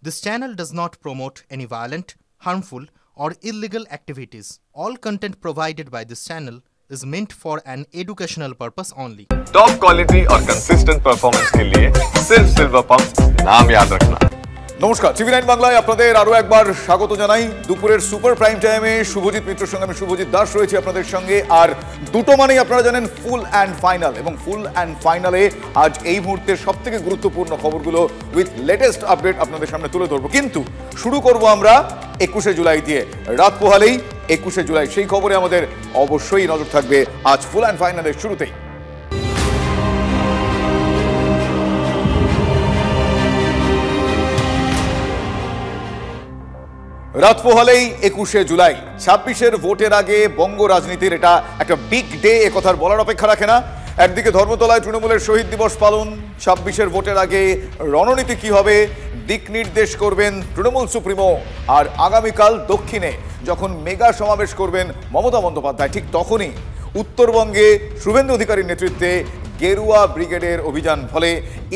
This channel does not promote any violent, harmful, or illegal activities. All content provided by this channel is meant for an educational purpose only. Top quality और consistent performance के लिए सिर्फ silver pump नाम याद रखना। নমস্কার, টিভি9 বাংলায় আপনাদের আরো একবার স্বাগত জানাই। দুপুরের সুপার প্রাইম টাইমে শুভজিৎ মিত্রের সঙ্গে আমি শুভজিৎ দাস রয়েছি আপনাদের সঙ্গে। আর দুটো মানেই আপনারা জানেন ফুল অ্যান্ড ফাইনাল, এবং ফুল অ্যান্ড ফাইনালে আজ এই মুহূর্তের সবথেকে গুরুত্বপূর্ণ খবরগুলো উইথ লেটেস্ট আপডেট আপনাদের সামনে তুলে ধরবো। কিন্তু শুরু করব আমরা 21শে জুলাই দিয়ে। রাত পোহালেই 21শে জুলাই, সেই খবরে আমাদের অবশ্যই নজর থাকবে আজ ফুল অ্যান্ড ফাইনালের শুরুতেই। রাত পোহালেই 21শে জুলাই, 26-এর ভোটের আগে বঙ্গ রাজনীতির এটা একটা বিগ ডে, একথার বলার অপেক্ষা রাখে না। একদিকে ধর্মতলায় তৃণমূলের শহীদ দিবস পালন, 26-এর ভোটের আগে রণনীতি কি হবে দিক নির্দেশ করবেন তৃণমূল সুপ্রিমো। আর আগামীকাল দক্ষিণে যখন মেগা সমাবেশ করবেন মমতা বন্দ্যোপাধ্যায়, ঠিক তখনই উত্তরবঙ্গে শুভেন্দু অধিকারীর নেতৃত্বে গেরুয়া ব্রিগেডের অভিযান। ফলে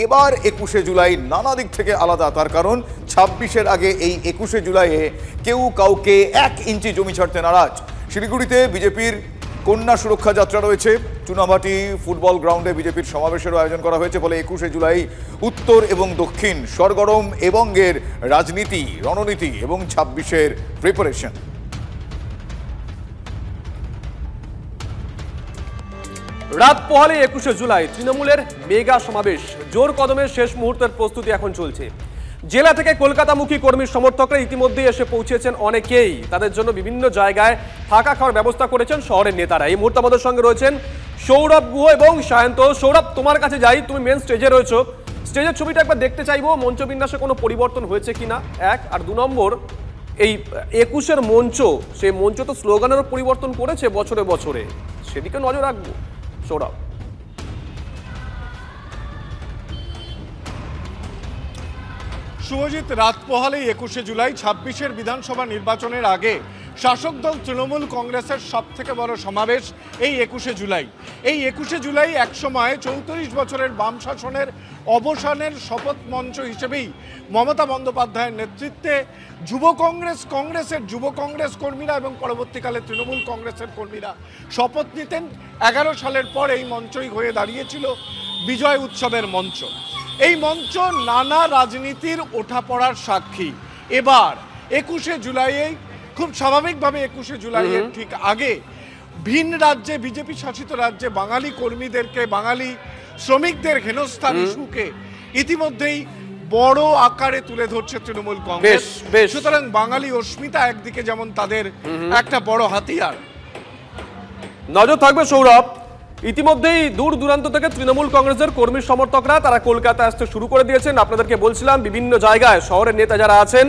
এবার 21শে জুলাই নানা দিক থেকে আলাদা, তার কারণ 26-এর আগে এই 21শে জুলাইয়ে কেউ কাউকে 1 ইঞ্চি জমি ছাড়তে নারাজ। শিলিগুড়িতে বিজেপির কন্যা সুরক্ষা যাত্রা রয়েছে, চুনাভাটি ফুটবল গ্রাউন্ডে বিজেপির সমাবেশেরও আয়োজন করা হয়েছে। ফলে 21শে জুলাই উত্তর এবং দক্ষিণ সরগরম এবঙ্গের রাজনীতি, রণনীতি এবং 26-এর প্রিপারেশন। রাত পোহালে 21শে জুলাই তৃণমূলের মেগা সমাবেশ, জোর কদমে শেষ মুহূর্তের প্রস্তুতি এখন চলছে। জেলা থেকে কলকাতামুখী কর্মী সমর্থকরা ইতিমধ্যেই এসে পৌঁছেছেন, অনেকেই তাদের জন্য বিভিন্ন জায়গায় থাকা খাওয়ার ব্যবস্থা করেছেন শহরের নেতারা। এই মুহূর্তে আমাদের সঙ্গে রয়েছেন সৌরভ গুহ এবং সায়ন্ত। সৌরভ, তোমার কাছে যাই, তুমি মেন স্টেজে রয়েছো, স্টেজের ছবিটা একবার দেখতে চাইবো, মঞ্চবিন্যাসে কোনো পরিবর্তন হয়েছে কিনা, এক। আর 2 নম্বর, এই 21-এর মঞ্চ, সেই মঞ্চ তো স্লোগানেরও পরিবর্তন করেছে বছরে বছরে, সেদিকে নজর রাখবো। সৌরভ, শুভজিৎ, রাত পোহালেই 21শে জুলাই 26-এর বিধানসভা নির্বাচনের আগে শাসক দল তৃণমূল কংগ্রেসের সব থেকে বড় সমাবেশ এই 21শে জুলাই। এই 21শে জুলাই একসময় 34 বছরের বাম শাসনের অবসানের শপথ মঞ্চ হিসেবেই মমতা বন্দ্যোপাধ্যায়ের নেতৃত্বে কংগ্রেসের যুব কংগ্রেস কর্মীরা এবং পরবর্তীকালে তৃণমূল কংগ্রেসের কর্মীরা শপথ নিতেন। 11 সালের পর এই মঞ্চই হয়ে দাঁড়িয়েছিল বিজয় উৎসবের মঞ্চ। এই মঞ্চ নানা রাজনীতির ওঠাপড়ার সাক্ষী। এবার 21শে জুলাইয়ে খুব স্বাভাবিকভাবে 21শে জুলাইয়ের ঠিক আগে ভিন রাজ্যে, বিজেপি শাসিত রাজ্যে বাঙালি কর্মীদেরকে, বাঙালি শ্রমিকদের হেনস্থার ইস্যুকে ইতিমধ্যেই বড় আকারে তুলে ধরছে তৃণমূল কংগ্রেস। সুতরাং বাঙালি অস্মিতা একদিকে যেমন তাদের একটা বড় হাতিয়ার। নজর থাকবে সৌরভ। ইতিমধ্যেই দূর দূরান্ত থেকে তৃণমূল কংগ্রেসের কর্মী সমর্থকরা তারা কলকাতায় আসতে শুরু করে দিয়েছেন। আপনাদেরকে বলছিলাম বিভিন্ন জায়গায় শহরের নেতা যারা আছেন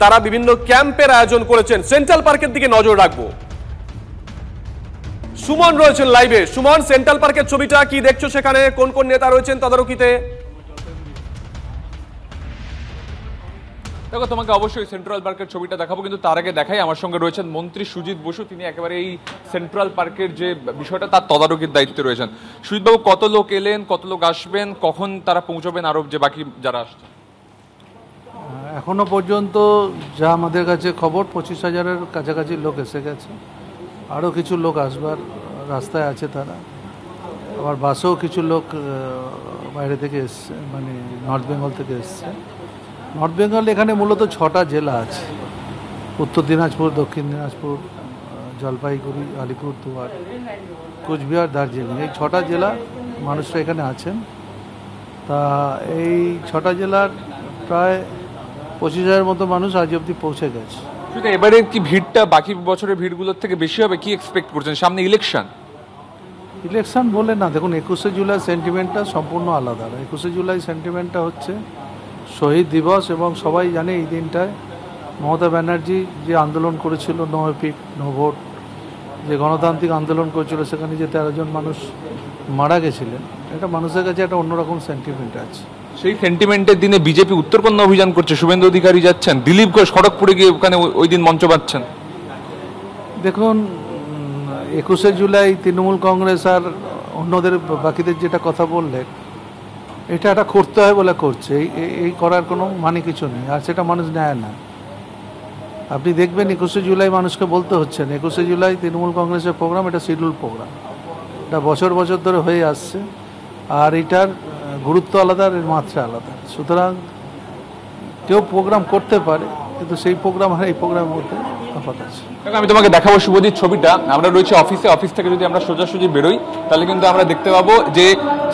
তারা বিভিন্ন ক্যাম্পের আয়োজন করেছেন। সেন্ট্রাল পার্কের দিকে নজর রাখবো। সুমন রয়েছেন লাইভে। সুমন, সেন্ট্রাল পার্কের ছবিটা কি দেখছো, সেখানে কোন কোন নেতা রয়েছেন তদারকিতে? দেখো, তোমাকে অবশ্যই সেন্ট্রাল পার্কের ছবিটা দেখাবো, কিন্তু তার আগে দেখাই আমার সঙ্গে রয়েছেন মন্ত্রী সুজিত বসু। তিনি একেবারে এই সেন্ট্রাল পার্কের যে বিষয়টা তার তদারকির দায়িত্বে রয়েছেন। সুজিতবাবু, কত লোক এলেন, কত লোক আসবেন, কখন তারা পৌঁছবেন, আরো যে বাকি যারা আসছে? এখনো পর্যন্ত যা আমাদের কাছে খবর 25,000-এর কাছাকাছি লোক এসে গেছে। আরও কিছু লোক আসবার রাস্তায় আছে, তারা আবার বাসেও কিছু লোক বাইরে থেকে এসছে, মানে নর্থ বেঙ্গল থেকে এসছে। নর্থ বেঙ্গল এখানে মূলত 6টা জেলা আছে, উত্তর দিনাজপুর, দক্ষিণ দিনাজপুর, জলপাইগুড়ি, আলিপুরদুয়ার, কোচবিহার, দার্জিলিং, এই 6টা জেলা মানুষরা এখানে আছেন। তা এই 6টা জেলার প্রায় 25,000-এর মতো মানুষ আজ অবধি পৌঁছে গেছে। এবারে কি ভিড়টা বাকি বছরের ভিড়গুলোর থেকে বেশি হবে, কি এক্সপেক্ট করছেন? সামনে ইলেকশন বলে না, দেখুন 21শে জুলাই সেন্টিমেন্টটা সম্পূর্ণ আলাদা। 21শে জুলাই সেন্টিমেন্টটা হচ্ছে শহীদ দিবস, এবং সবাই জানে এই দিনটায় মমতা ব্যানার্জি যে আন্দোলন করেছিল, নো এপিক নো ভোট, যে গণতান্ত্রিক আন্দোলন করেছিল, সেখানে যে 13 জন মানুষ মারা গেছিলেন, এটা মানুষের কাছে একটা অন্যরকম সেন্টিমেন্ট আছে। সেই সেন্টিমেন্টের দিনে বিজেপি উত্তরকন্যা অভিযান করছে, শুভেন্দু অধিকারী যাচ্ছেন, দিলীপ ঘোষ খড়গপুরে গিয়ে ওখানে ওই দিন মঞ্চ পাচ্ছেন। দেখুন, 21শে জুলাই তৃণমূল কংগ্রেস আর অন্যদের বাকিদের যেটা কথা বললেন, এটা একটা করতে হয় বলে করছে, এই করার কোনো মানে কিছু নেই, আর সেটা মানুষ নেয় না। আপনি দেখবেন 21শে জুলাই মানুষকে বলতে হচ্ছে না, 21শে জুলাই তৃণমূল কংগ্রেসের প্রোগ্রাম, এটা শিডিউল প্রোগ্রাম, এটা বছর বছর ধরে হয়ে আসছে, আর এটার গুরুত্ব আলাদা, এর মাত্রা আলাদা। সুতরাং কেউ প্রোগ্রাম করতে পারে, কিন্তু সেই প্রোগ্রাম আর এই প্রোগ্রামের মধ্যে তফাৎ আছে। আমি তোমাকে দেখাবো শুভজিৎ ছবিটা। আমরা রয়েছে অফিসে, অফিস থেকে যদি আমরা সোজাসুজি বেরোই তাহলে কিন্তু আমরা দেখতে পাবো যে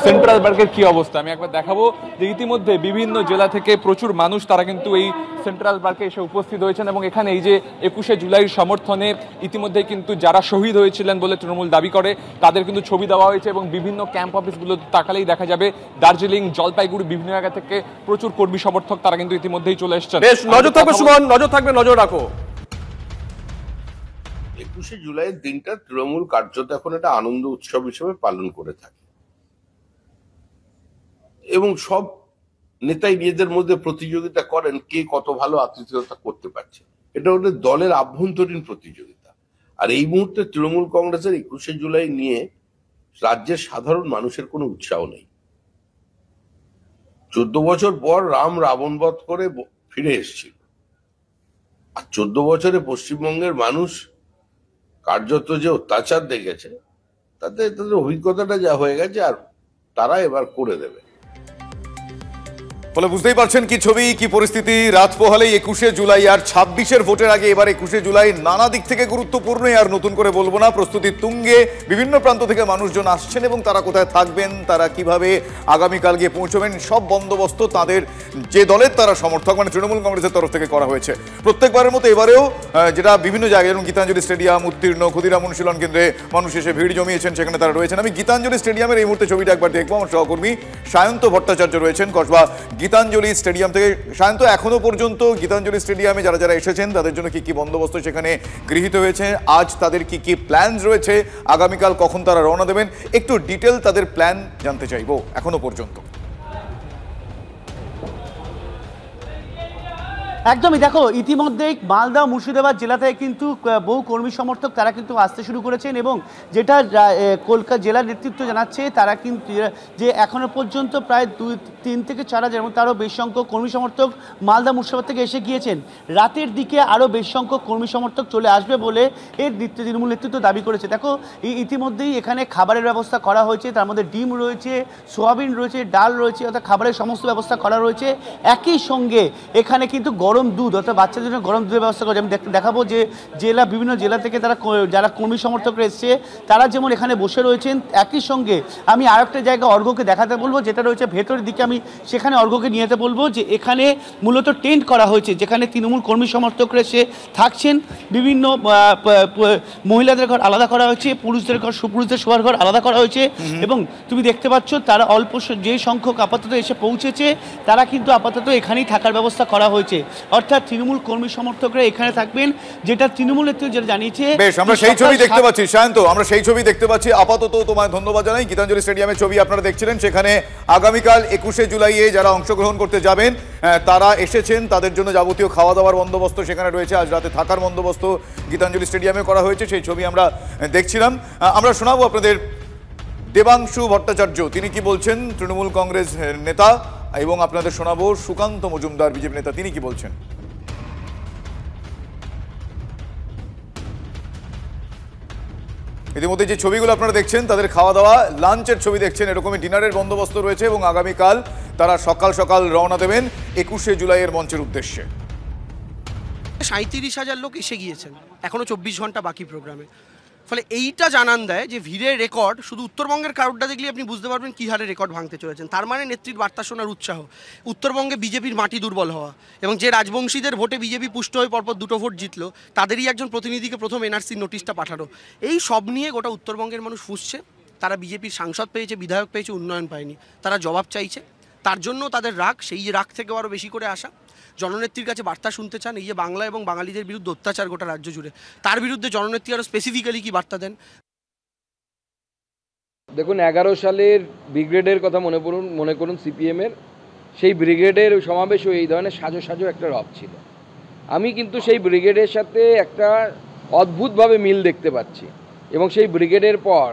সেন্ট্রাল পার্কের কি অবস্থা। আমি একবার দেখাবো যে ইতিমধ্যে বিভিন্ন জেলা থেকে প্রচুর মানুষ তারা কিন্তু এই সেন্ট্রাল পার্কে এসে উপস্থিত হয়েছেন, এবং এখানে এই যে 21শে জুলাইয়ের সমর্থনে ইতিমধ্যে কিন্তু যারা শহীদ হয়েছিলেন বলে তৃণমূল দাবি করে তাদের কিন্তু ছবি দেওয়া হয়েছে, এবং বিভিন্ন ক্যাম্প অফিসগুলো তাকালেই দেখা যাবে দার্জিলিং, জলপাইগুড়ি বিভিন্ন জায়গা থেকে প্রচুর কর্মী সমর্থক তারা কিন্তু ইতিমধ্যেই চলে এসেছেন। বেশ, নজর থাকবে সুমন, নজর থাকবে, নজর রাখো। 21শে জুলাইয়ের দিনটা তৃণমূল কার্যত এখন একটা আনন্দ উৎসব হিসেবে পালন করে থাকে, এবং সব নেতাই নিজেদের মধ্যে প্রতিযোগিতা করেন কে কত ভালো আতিথেয়তা করতে পারছে। এটা ওদের দলের আভ্যন্তরীণ প্রতিযোগিতা। আর এই মুহূর্তে তৃণমূল কংগ্রেসের 21শে জুলাই নিয়ে রাজ্যের সাধারণ মানুষের কোনো উৎসাহ নেই। 14 বছর পর রাম রাবণ বধ করে ফিরে এসেছিল, আর 14 বছরে পশ্চিমবঙ্গের মানুষ কার্যত যে অত্যাচার দেখেছে তাতে তাদের অভিজ্ঞতাটা যা হয়ে গেছে, আর তারা এবার করে দেবে। ফলে বুঝতেই পারছেন কি ছবি, কি পরিস্থিতি। রাত পোহালেই 21শে জুলাই, আর 26-এর ভোটের আগে এবার 21শে জুলাই নানা দিক থেকে গুরুত্বপূর্ণ, আর নতুন করে বলবো না। প্রস্তুতির তুঙ্গে বিভিন্ন প্রান্ত থেকে মানুষজন আসছেন, এবং তারা কোথায় থাকবেন, তারা কিভাবে আগামীকাল গিয়ে পৌঁছবেন, সব বন্দোবস্ত তাদের যে দলের তারা সমর্থক মানে তৃণমূল কংগ্রেসের তরফ থেকে করা হয়েছে। প্রত্যেকবারের মতো এবারেও যেটা বিভিন্ন জায়গায়, যেমন গীতাঞ্জলি স্টেডিয়াম উত্তীর্ণ, ক্ষুদিরাম অনুশীলন কেন্দ্রে মানুষ এসে ভিড় জমিয়েছেন, সেখানে তারা রয়েছেন। আমি গীতাঞ্জলি স্টেডিয়ামের এই মুহূর্তে ছবিটা একবার দেখবো। আমার সহকর্মী সায়ন্ত ভট্টাচার্য রয়েছেন কসবা গীতাঞ্জলি স্টেডিয়াম থেকে। সায়ন্ত, এখনো পর্যন্ত গীতাঞ্জলি স্টেডিয়ামে যারা যারা এসেছেন তাদের জন্য কি কি বন্দোবস্ত সেখানে গৃহীত হয়েছে, আজ তাদের কি কি প্ল্যানস রয়েছে, আগামীকাল কখন তারা রওনা দেবেন, একটু ডিটেল তাদের প্ল্যান জানতে চাইবো এখনো পর্যন্ত। একদমই, দেখো ইতিমধ্যেই মালদা মুর্শিদাবাদ জেলা থেকে কিন্তু বহু কর্মী সমর্থক তারা কিন্তু আসতে শুরু করেছেন, এবং যেটা কলকাতা জেলার নেতৃত্ব জানাচ্ছে তারা কিন্তু যে এখনো পর্যন্ত প্রায় 3 থেকে 4 হাজার, এবং তারও বেশ সংখ্যক কর্মী সমর্থক মালদা মুর্শিদাবাদ থেকে এসে গিয়েছেন। রাতের দিকে আরও বেশ সংখ্যক কর্মী সমর্থক চলে আসবে বলে এর তৃণমূল নেতৃত্ব দাবি করেছে। দেখো ইতিমধ্যেই এখানে খাবারের ব্যবস্থা করা হয়েছে, তার মধ্যে ডিম রয়েছে, সোয়াবিন রয়েছে, ডাল রয়েছে, অর্থাৎ খাবারের সমস্ত ব্যবস্থা করা রয়েছে। একই সঙ্গে এখানে কিন্তু গরম দুধ, অর্থাৎ বাচ্চাদের জন্য গরম দুধের ব্যবস্থা করেছে। আমি দেখাবো যে বিভিন্ন জেলা থেকে তারা যারা কর্মী সমর্থকরা এসছে তারা যেমন এখানে বসে রয়েছেন। একই সঙ্গে আমি আর একটা জায়গা অর্ঘ্যকে দেখাতে বলবো, যেটা রয়েছে ভেতরের দিকে, আমি সেখানে অর্ঘ্যকে নিয়ে যেতে বলবো। যে এখানে মূলত টেন্ট করা হয়েছে, যেখানে তৃণমূল কর্মী সমর্থকরা এসে থাকছেন। বিভিন্ন মহিলাদের ঘর আলাদা করা হয়েছে, পুরুষদের ঘর, সুপুরুষদের শোয়ার ঘর আলাদা করা হয়েছে, এবং তুমি দেখতে পাচ্ছ তারা অল্প যে সংখ্যক আপাতত এসে পৌঁছেছে তারা কিন্তু আপাতত এখানেই থাকার ব্যবস্থা করা হয়েছে। অর্থাৎ তৃণমূল কর্মী সমর্থকরা এখানে থাকবেন, যেটা তৃণমূল নেতৃত্ব যেটা জানিয়েছে। বেশ, আমরা সেই ছবি দেখতে পাচ্ছি সায়ন্ত, আমরা সেই ছবি দেখতে পাচ্ছি। আপাতত তোমায় ধন্যবাদ জানাই। গীতাঞ্জলি স্টেডিয়ামের ছবি আপনারা দেখছিলেন, সেখানে আগামীকাল 21শে জুলাইয়ে যারা অংশগ্রহণ করতে যাবেন তারা এসেছেন, তাদের জন্য যাবতীয় খাওয়া দাওয়ার বন্দোবস্ত সেখানে রয়েছে। আজ রাতে থাকার বন্দোবস্ত গীতাঞ্জলি স্টেডিয়ামে করা হয়েছে, সেই ছবি আমরা দেখছিলাম। আমরা শোনাবো আপনাদের দেবাংশু ভট্টাচার্য, তিনি কি বলছেন, তৃণমূল কংগ্রেস নেতা, এবং আপনাদের শোনাবো সুকান্ত মজুমদার, বিজেপি নেতা, তিনি কি বলছেন। ইতিমধ্যে যে ছবিগুলো আপনারা দেখছেন তাদের খাওয়া দাওয়া, লাঞ্চের ছবি দেখছেন, এরকমই ডিনারের বন্দোবস্ত রয়েছে, এবং আগামীকাল তারা সকাল সকাল রওনা দেবেন 21শে জুলাইয়ের মঞ্চের উদ্দেশ্যে। 37,000 লোক এসে গিয়েছেন, এখনো 24 ঘন্টা বাকি প্রোগ্রামে। ফলে এইটা জানান দেয় যে ভিড়ের রেকর্ড, শুধু উত্তরবঙ্গের ক্রাউডটা দেখলে আপনি বুঝতে পারবেন কী হারে রেকর্ড ভাঙতে চলেছেন। তার মানে নেত্রীর বার্তা শোনার উৎসাহ, উত্তরবঙ্গে বিজেপির মাটি দুর্বল হওয়া, এবং যে রাজবংশীদের ভোটে বিজেপি পুষ্ট হয়ে পরপর 2টো ভোট জিতলো তাদেরই একজন প্রতিনিধিকে প্রথম এনআরসির নোটিশটা পাঠানো, এই সব নিয়ে গোটা উত্তরবঙ্গের মানুষ ফুঁসছে। তারা বিজেপির সাংসদ পেয়েছে, বিধায়ক পেয়েছে, উন্নয়ন পায়নি, তারা জবাব চাইছে। তার জন্য তাদের রাগ, সেই রাগ থেকেও আরও বেশি করে আসা, জননেত্রীর কাছে বার্তা শুনতে চান। এই যে বাংলা এবং বাঙালিদের বিরুদ্ধে অত্যাচার গোটা রাজ্য জুড়ে, তার বিরুদ্ধে জননেত্রী আরও স্পেসিফিক্যালি কি বার্তা দেন। দেখুন, 11 সালের ব্রিগেডের কথা মনে করুন সিপিএমের, সেই ব্রিগেডের সমাবেশও এই ধরনের সাজো একটা রব ছিল। আমি কিন্তু সেই ব্রিগেডের সাথে একটা অদ্ভুতভাবে মিল দেখতে পাচ্ছি, এবং সেই ব্রিগেডের পর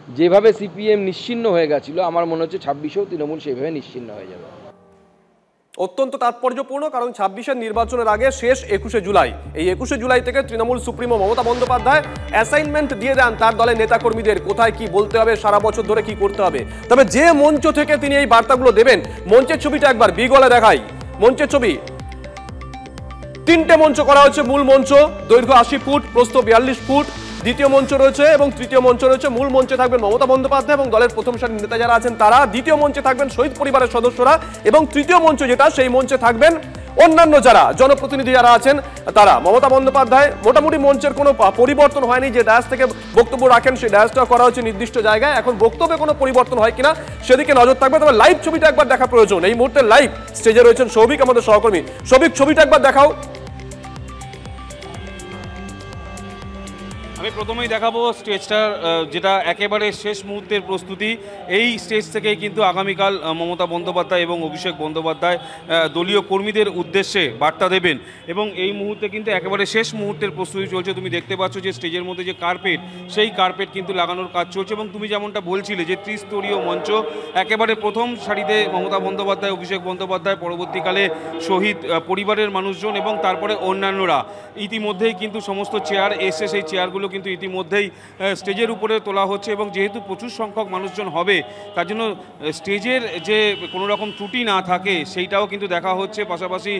যেভাবে সিপিএম নিশ্চিহ্ন হয়ে গেছিল, আমার মনে হচ্ছে 26-এও তৃণমূল সেইভাবে নিশ্চিহ্ন হয়ে যাবে। অত্যন্ত তাৎপর্যপূর্ণ, কারণ 26-এর নির্বাচনের আগে শেষ 21শে জুলাই। এই 21শে জুলাই থেকে তৃণমূল সুপ্রিমো মমতা বন্দ্যোপাধ্যায় অ্যাসাইনমেন্ট দিয়ে দেন তার দলের নেতাকর্মীদের কোথায় কি বলতে হবে, সারা বছর ধরে কি করতে হবে। তবে যে মঞ্চ থেকে তিনি এই বার্তাগুলো দেবেন, মঞ্চের ছবিটা একবার বিগলে দেখাই। মঞ্চের ছবি, 3টে মঞ্চ করা হচ্ছে। মূল মঞ্চ দৈর্ঘ্য 80 ফুট, প্রস্থ 42 ফুট। দ্বিতীয় মঞ্চ রয়েছে এবং তৃতীয় মঞ্চ রয়েছে। মূল মঞ্চে থাকবেন মমতা বন্দ্যোপাধ্যায় এবং দলের প্রথম সারির নেতা যারা আছেন তারা। দ্বিতীয় মঞ্চে থাকবেন শহীদ পরিবারের সদস্যরা এবং তৃতীয় মঞ্চ যেটা, সেই মঞ্চে থাকবেন অন্যান্য যারা জনপ্রতিনিধি যারা আছেন তারা। মমতা বন্দ্যোপাধ্যায় মোটামুটি মঞ্চের কোনো পরিবর্তন হয়নি। যে ডায়াস থেকে বক্তব্য রাখেন সেই ডায়াসটা করা হচ্ছে নির্দিষ্ট জায়গায়। এখন বক্তব্যে কোনো পরিবর্তন হয় কিনা সেদিকে নজর থাকবে। তবে লাইভ ছবিটা একবার দেখা প্রয়োজন। এই মুহূর্তে লাইভ স্টেজে রয়েছেন সৌভিক, আমাদের সহকর্মী। সৌভিক, ছবিটা একবার দেখাও। আমি প্রথমেই দেখাবো স্টেজটার, যেটা একেবারে শেষ মুহূর্তের প্রস্তুতি। এই স্টেজ থেকেই কিন্তু আগামীকাল মমতা বন্দ্যোপাধ্যায় এবং অভিষেক বন্দ্যোপাধ্যায় দলীয় কর্মীদের উদ্দেশ্যে বার্তা দেবেন এবং এই মুহূর্তে কিন্তু একেবারে শেষ মুহূর্তের প্রস্তুতি চলছে। তুমি দেখতে পাচ্ছ যে স্টেজের মধ্যে যে কার্পেট, সেই কার্পেট কিন্তু লাগানোর কাজ চলছে এবং তুমি যেমনটা বলছিলে যে ত্রিস্তরীয় মঞ্চ, একেবারে প্রথম সারিতে মমতা বন্দ্যোপাধ্যায়, অভিষেক বন্দ্যোপাধ্যায়, পরবর্তীকালে শহীদ পরিবারের মানুষজন এবং তারপরে অন্যান্যরা। ইতিমধ্যেই কিন্তু সমস্ত চেয়ার এসে সেই চেয়ারগুলো কিন্তু ইতিমধ্যেই স্টেজের উপরে তোলা হচ্ছে এবং যেহেতু প্রচুর সংখ্যক মানুষজন হবে তার জন্য স্টেজের যে কোনো রকম ত্রুটি না থাকে সেইটাও কিন্তু দেখা হচ্ছে। পাশাপাশি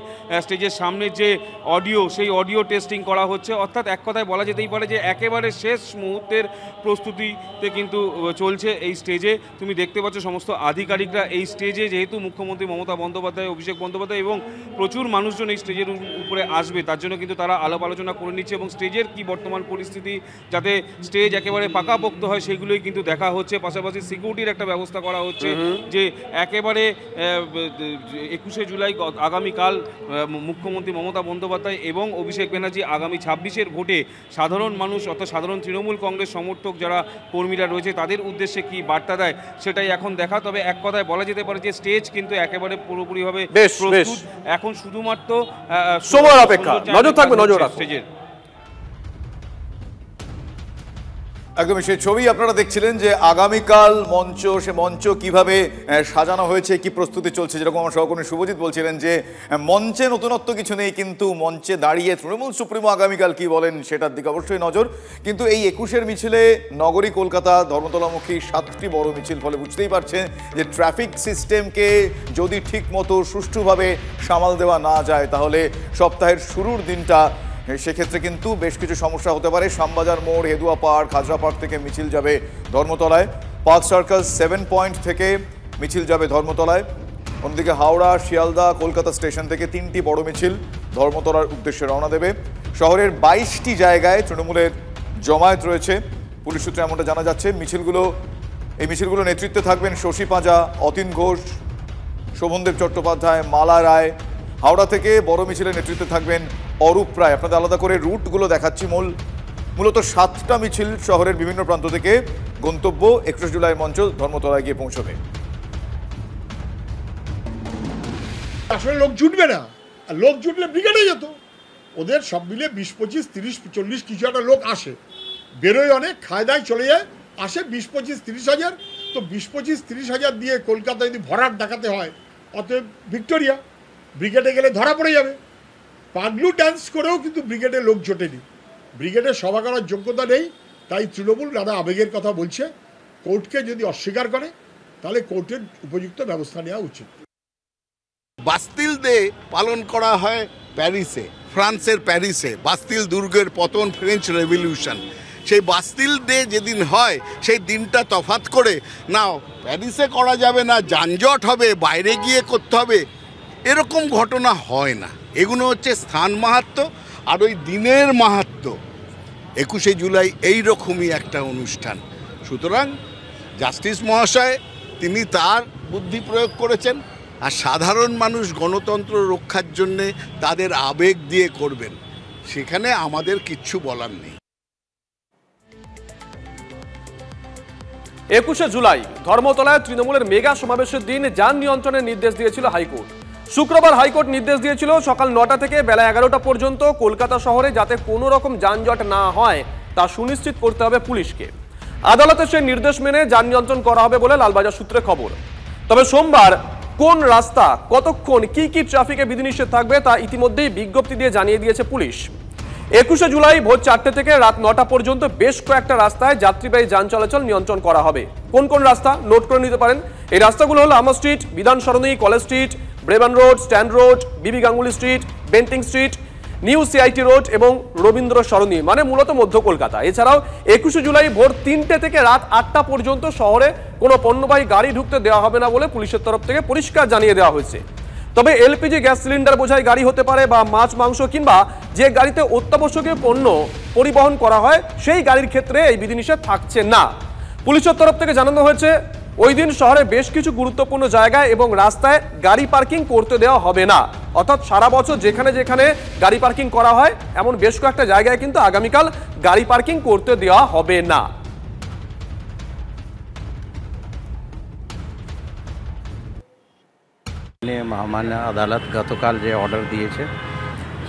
স্টেজের সামনে যে অডিও, সেই অডিও টেস্টিং করা হচ্ছে। অর্থাৎ এক কথায় বলা যেতেই পারে যে একেবারে শেষ মুহূর্তের প্রস্তুতিতে কিন্তু চলছে এই স্টেজে। তুমি দেখতে পাচ্ছ সমস্ত আধিকারিকরা এই স্টেজে, যেহেতু মুখ্যমন্ত্রী মমতা বন্দ্যোপাধ্যায়, অভিষেক বন্দ্যোপাধ্যায় এবং প্রচুর মানুষজন এই স্টেজের উপরে আসবে, তার জন্য কিন্তু তারা আলাপ আলোচনা করে নিচ্ছে এবং স্টেজের কি বর্তমান পরিস্থিতি, যাতে স্টেজ একেবারে পাকাপোক্ত হয় সেগুলোই কিন্তু দেখা হচ্ছে। পাশাপাশি সিকিউরিটির একটা ব্যবস্থা করা হচ্ছে যে একেবারে 21শে জুলাই আগামীকাল মুখ্যমন্ত্রী মমতা বন্দ্যোপাধ্যায় এবং অভিষেক ব্যানার্জি আগামী 26-এর ভোটে সাধারণ মানুষ অর্থাৎ সাধারণ তৃণমূল কংগ্রেস সমর্থক যারা কর্মীরা রয়েছে তাদের উদ্দেশ্যে কি বার্তা দেয় সেটাই এখন দেখা। তবে এক কথায় বলা যেতে পারে যে স্টেজ কিন্তু একেবারে পুরোপুরিভাবে প্রস্তুত। এখন শুধুমাত্র সময়ের অপেক্ষা, নজর থাকবে, নজর স্টেজের। একদমই সেই ছবি আপনারা দেখছিলেন যে আগামীকাল মঞ্চ, সে মঞ্চ কিভাবে সাজানো হয়েছে, কি প্রস্তুতি চলছে। যেরকম আমার সহকর্মী শুভজিৎ বলছিলেন যে মঞ্চে নতুনত্ব কিছু নেই, কিন্তু মঞ্চে দাঁড়িয়ে তৃণমূল সুপ্রিমো আগামীকাল কি বলেন সেটার দিকে অবশ্যই নজর। কিন্তু এই 21-এর মিছিলে নগরী কলকাতা ধর্মতলামুখী 7টি বড় মিছিল, ফলে বুঝতেই পারছেন যে ট্রাফিক সিস্টেমকে যদি ঠিক মতো সুষ্ঠুভাবে সামাল দেওয়া না যায় তাহলে সপ্তাহের শুরুর দিনটা সেক্ষেত্রে কিন্তু বেশ কিছু সমস্যা হতে পারে। শ্যামবাজার মোড়, হেদুয়া পার্ক, হাজরা পার্ক থেকে মিছিল যাবে ধর্মতলায়। পার্ক সার্কাস 7 পয়েন্ট থেকে মিছিল যাবে ধর্মতলায়। অন্যদিকে হাওড়া, শিয়ালদা, কলকাতা স্টেশন থেকে 3টি বড় মিছিল ধর্মতলার উদ্দেশ্যে রওনা দেবে। শহরের 22টি জায়গায় তৃণমূলের জমায়েত রয়েছে, পুলিশ সূত্রে এমনটা জানা যাচ্ছে। এই মিছিলগুলো নেতৃত্বে থাকবেন শশী পাঁজা, অতীন ঘোষ, শোভনদেব চট্টোপাধ্যায়, মালা রায়। হাওড়া থেকে বড় মিছিলের নেতৃত্বে থাকবেন অরূপ রায়। আপনাদের আলাদা করে রুটগুলো দেখাচ্ছি। মূলত 7টা মিছিল শহরের বিভিন্ন প্রান্ত থেকে গন্তব্য 21 জুলাই মঞ্চ ধর্মতলায় গিয়ে পৌঁছবে। আসলে লোক জুটবে না, আর লোক জুটলে ব্রিগেডে যেত। ওদের সব মিলে 20, 25, 30, 40 কিছু একটা লোক আসে, বেরোয় অনেক, খায় দায় চলে যায়, আসে 20, 25, 30 হাজার। তো 20, 25, 30 হাজার দিয়ে কলকাতা যদি ভরাট দেখাতে হয়, অতএব ভিক্টোরিয়া ব্রিগেডে গেলে ধরা পড়ে যাবে। পাগলু ডান্স করেও কিন্তু ব্রিগেডে লোক জোটেনি, ব্রিগেডে সভা করার যোগ্যতা নেই। তাই তৃণমূল নানা আবেগের কথা বলছে। কোর্টকে যদি অস্বীকার করে তাহলে কোর্টের উপযুক্ত ব্যবস্থা নেওয়া উচিত। বাস্তিল ডে পালন করা হয় প্যারিসে, ফ্রান্সের প্যারিসে। বাস্তিল দুর্গের পতন, ফ্রেঞ্চ রেভলিউশন। সেই বাস্তিল ডে যেদিন হয় সেই দিনটা তফাৎ করে না প্যারিসে করা যাবে না, যানজট হবে, বাইরে গিয়ে করতে হবে, এরকম ঘটনা হয় না। এগুলো হচ্ছে স্থান মাহাত্ম্য আর ওই দিনের মাহাত্ম্য। 21শে জুলাই এইরকমই একটা অনুষ্ঠান। সুতরাং জাস্টিস মহাশয় তিনি তার বুদ্ধি প্রয়োগ করেছেন, আর সাধারণ মানুষ গণতন্ত্র রক্ষার জন্যে তাদের আবেগ দিয়ে করবেন, সেখানে আমাদের কিচ্ছু বলার নেই। 21শে জুলাই ধর্মতলায় তৃণমূলের মেগা সমাবেশের দিন যান নিয়ন্ত্রণের নির্দেশ দিয়েছিল হাইকোর্ট। শুক্রবার হাইকোর্ট নির্দেশ দিয়েছিল সকাল 9টা থেকে বেলা 11টা পর্যন্ত কলকাতা শহরে যাতে কোনো রকম যানজট না হয় তা সুনিশ্চিত করতে হবে পুলিশকে। আদালতের সেই নির্দেশ মেনে যান নিয়ন্ত্রণ করা হবে বলে লালবাজার সূত্রে খবর। তবে সোমবার কোন রাস্তা কতক্ষণ কি কি ট্রাফিকে বিধিনিষেধ থাকবে তা ইতিমধ্যেই বিজ্ঞপ্তি দিয়ে জানিয়ে দিয়েছে পুলিশ। 21শে জুলাই ভোর 4টে থেকে রাত 9টা পর্যন্ত বেশ কয়েকটা রাস্তায় যাত্রীবাহী যান চলাচল নিয়ন্ত্রণ করা হবে। কোন কোন রাস্তা নোট করে নিতে পারেন। এই রাস্তাগুলো হলো Amherst street, Bidhan Sarani, college street, Brabourne road, Strand road, BB Ganguly street, Bentinck street, new CIT road এবং রবীন্দ্র সরণি, মানে মূলত মধ্য কলকাতা। এছাড়াও 21শে জুলাই ভোর 3টে থেকে রাত 8টা পর্যন্ত শহরে কোনো পণ্যবাহী গাড়ি ঢুকতে দেওয়া হবে না বলে পুলিশের তরফ থেকে পরিষ্কার জানিয়ে দেওয়া হয়েছে। তবে এলপিজি গ্যাস সিলিন্ডার বোঝাই গাড়ি হতে পারে বা মাছ মাংস কিংবা যে গাড়িতে অত্যাবশ্যকীয় পণ্য পরিবহন করা হয় সেই গাড়ির ক্ষেত্রে এই বিধিনিষেধ থাকছে না। পুলিশের তরফ থেকে জানানো হয়েছে ওই দিন শহরে বেশ কিছু গুরুত্বপূর্ণ জায়গায় এবং রাস্তায় গাড়ি পার্কিং করতে দেওয়া হবে না। অর্থাৎ সারা বছর যেখানে যেখানে গাড়ি পার্কিং করা হয় এমন বেশ কয়েকটা জায়গায় কিন্তু আগামীকাল গাড়ি পার্কিং করতে দেওয়া হবে না। মহামান্য আদালত গতকাল যে অর্ডার দিয়েছে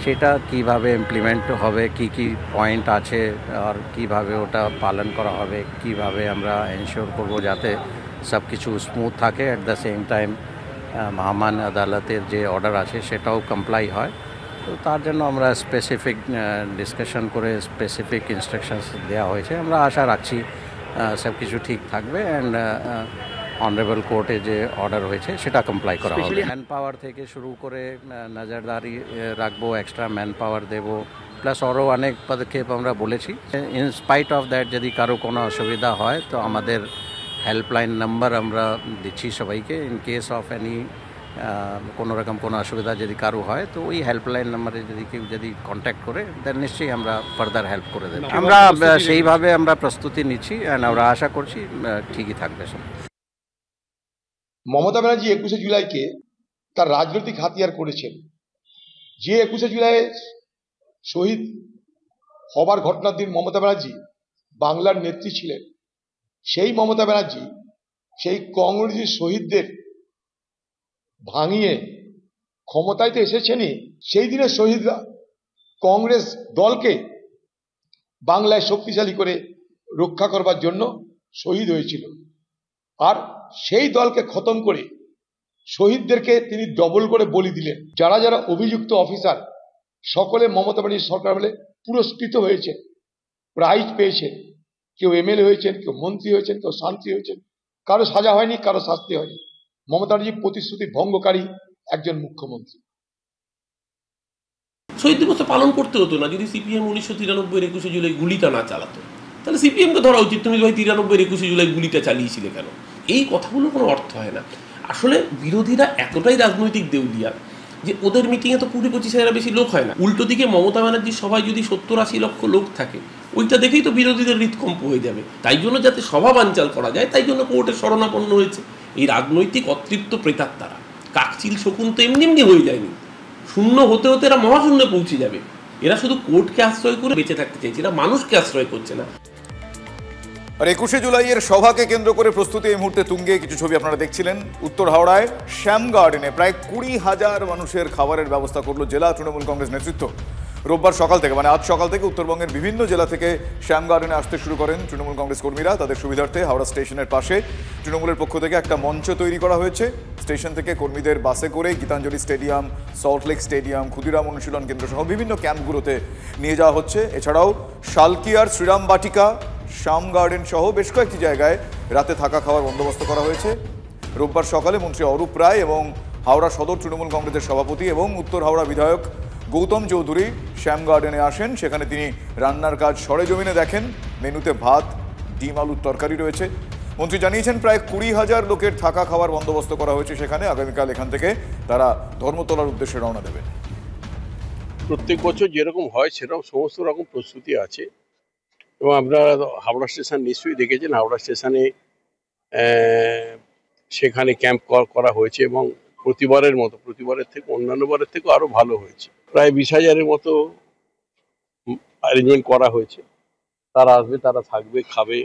সেটা কিভাবে ইমপ্লিমেন্ট হবে, কি কি পয়েন্ট আছে আর কিভাবে ওটা পালন করা হবে, কিভাবে আমরা এনশিওর করব যাতে সব কিছু স্মুথ থাকে, অ্যাট দ্য সেম টাইম মহামান্য আদালতের যে অর্ডার আছে সেটাও কমপ্লাই হয়। তো তার জন্য আমরা স্পেসিফিক ডিসকাশন করে স্পেসিফিক ইনস্ট্রাকশনস দেওয়া হয়েছে। আমরা আশা রাখছি সব কিছু ঠিক থাকবে অ্যান্ড অনারেবল কোর্টে যে অর্ডার হয়েছে সেটা কমপ্লাই করা হবে। ম্যান পাওয়ার থেকে শুরু করে নজরদারি রাখবো, এক্সট্রা ম্যান পাওয়ার দেবো, প্লাস আরও অনেক পদক্ষেপ আমরা বলেছি। ইন স্পাইট অফ দ্যাট যদি কারো কোনো অসুবিধা হয় তো আমাদের হেল্পলাইন নাম্বার আমরা দিচ্ছি সবাইকে। ইন কেস অফ এনি কোনো রকম কোনো অসুবিধা যদি কারো হয় তো ওই হেল্পলাইন নাম্বারে যদি কেউ যদি কন্ট্যাক্ট করে দেন নিশ্চয়ই আমরা ফার্দার হেল্প করে দেবো। আমরা সেইভাবে আমরা প্রস্তুতি নিচ্ছি অ্যান্ড আমরা আশা করছি ঠিকই থাকবে সব। মমতা ব্যানার্জি 21শে জুলাইকে তার রাজনৈতিক হাতিয়ার করেছেন। যে 21শে জুলাই শহীদ হবার ঘটনার দিন মমতা ব্যানার্জি বাংলার নেত্রী ছিলেন, সেই মমতা ব্যানার্জি সেই কংগ্রেসের শহীদদের ভাঙিয়ে ক্ষমতায় তো এসেছেনই, সেই দিনের শহীদরা কংগ্রেস দলকে বাংলায় শক্তিশালী করে রক্ষা করবার জন্য শহীদ হয়েছিল। আর সেই দলকে খতম করে শহীদদেরকে তিনি ডবল করে বলি দিলেন। যারা যারা অভিযুক্ত অফিসার সকলে মমতা ব্যানার্জি সরকার বলে পুরস্কৃত হয়েছে, প্রাইজ পেয়েছেন। কেউ এমএলএ হয়েছেন, কেউ মন্ত্রী হয়েছেন, কেউ শান্তি হয়েছেন, কারো সাজা হয়নি, কারো শাস্তি হয়নি। মমতা ব্যানার্জি প্রতিশ্রুতি ভঙ্গকারী একজন মুখ্যমন্ত্রী। শহীদ দিবস পালন করতে হতো না যদি সিপিএম 1993 21শে জুলাই গুলিটা না চালাতো। তাহলে সিপিএমকে ধরা উচিত, তুমি ভাই 93 21শে জুলাই গুলিটা চালিয়েছিলে কেন? এই কথাগুলোর কোনো অর্থ হয় না। আসলে বিরোধীরা এতটাই রাজনৈতিক দেউলিয়া যে ওদের মিটিংয়ে তো 20-25,000 বেশি লোক হয় না। উল্টো দিকে মমতা ব্যানার্জির সভায় যদি 70-80 লক্ষ লোক থাকে, ওইটা দেখেই তো বিরোধীদের হৃৎকম্প হয়ে যাবে। তাই জন্য যাতে সভা বানচাল করা যায় তাই জন্য কোর্টের শরণাপন্ন হয়েছে এই রাজনৈতিক অতৃপ্ত প্রেতাত্মারা। কাকচিল শকুন তো এমনি এমনি হয়ে যায়নি, শূন্য হতে হতে এরা মহাশূন্যে পৌঁছে যাবে। এরা শুধু কোর্টকে আশ্রয় করে বেঁচে থাকতে চাইছে, এরা মানুষকে আশ্রয় করছে না। আর 21শে জুলাইয়ের সভাকে কেন্দ্র করে প্রস্তুতি এই মুহূর্তে তুঙ্গে। কিছু ছবি আপনারা দেখছিলেন। উত্তর হাওড়ায় শ্যাম গার্ডেনে প্রায় 20,000 মানুষের খাবারের ব্যবস্থা করলো জেলা তৃণমূল কংগ্রেস নেতৃত্ব। রোববার সকাল থেকে, মানে আজ সকাল থেকে উত্তরবঙ্গের বিভিন্ন জেলা থেকে শ্যাম গার্ডেনে আসতে শুরু করেন তৃণমূল কংগ্রেস কর্মীরা। তাদের সুবিধার্থে হাওড়া স্টেশনের পাশে তৃণমূলের পক্ষ থেকে একটা মঞ্চ তৈরি করা হয়েছে। স্টেশন থেকে কর্মীদের বাসে করে গীতাঞ্জলি স্টেডিয়াম, সল্টলেক স্টেডিয়াম, ক্ষুদিরাম অনুশীলন কেন্দ্র সহ বিভিন্ন ক্যাম্পগুলোতে নিয়ে যাওয়া হচ্ছে। এছাড়াও শালকিয়ার শ্রীরাম বাটিকা, শ্যাম গার্ডেন সহ বেশ কয়েকটি জায়গায় রাতে থাকা খাওয়ার বন্দোবস্ত করা হয়েছে। রোববার সকালে মন্ত্রী অরূপ রায় এবং হাওড়া সদর তৃণমূল কংগ্রেসের সভাপতি এবং উত্তর হাওড়া বিধায়ক গৌতম চৌধুরী শ্যাম গার্ডেনে আসেন। সেখানে তিনি রান্নার কাজ সরেজমিনে দেখেন। মেনুতে ভাত, ডিম আলুর তরকারি রয়েছে। মন্ত্রী জানিয়েছেন প্রায় 20,000 লোকের থাকা খাওয়ার বন্দোবস্ত করা হয়েছে সেখানে। আগামীকাল এখান থেকে তারা ধর্মতলার উদ্দেশ্যে রওনা দেবেন। প্রত্যেক বছর যেরকম হয় সেরকম সমস্ত রকম প্রস্তুতি আছে এবং আপনারা হাওড়া স্টেশন নিশ্চয়ই দেখেছেন। হাওড়া স্টেশনে সেখানে ক্যাম্প করা হয়েছে এবং প্রতিবারের থেকে অন্যান্য বারের থেকেও আরও ভালো হয়েছে। প্রায় 20,000-এর মতো অ্যারেঞ্জমেন্ট করা হয়েছে। তারা আসবে, তারা থাকবে, খাবে,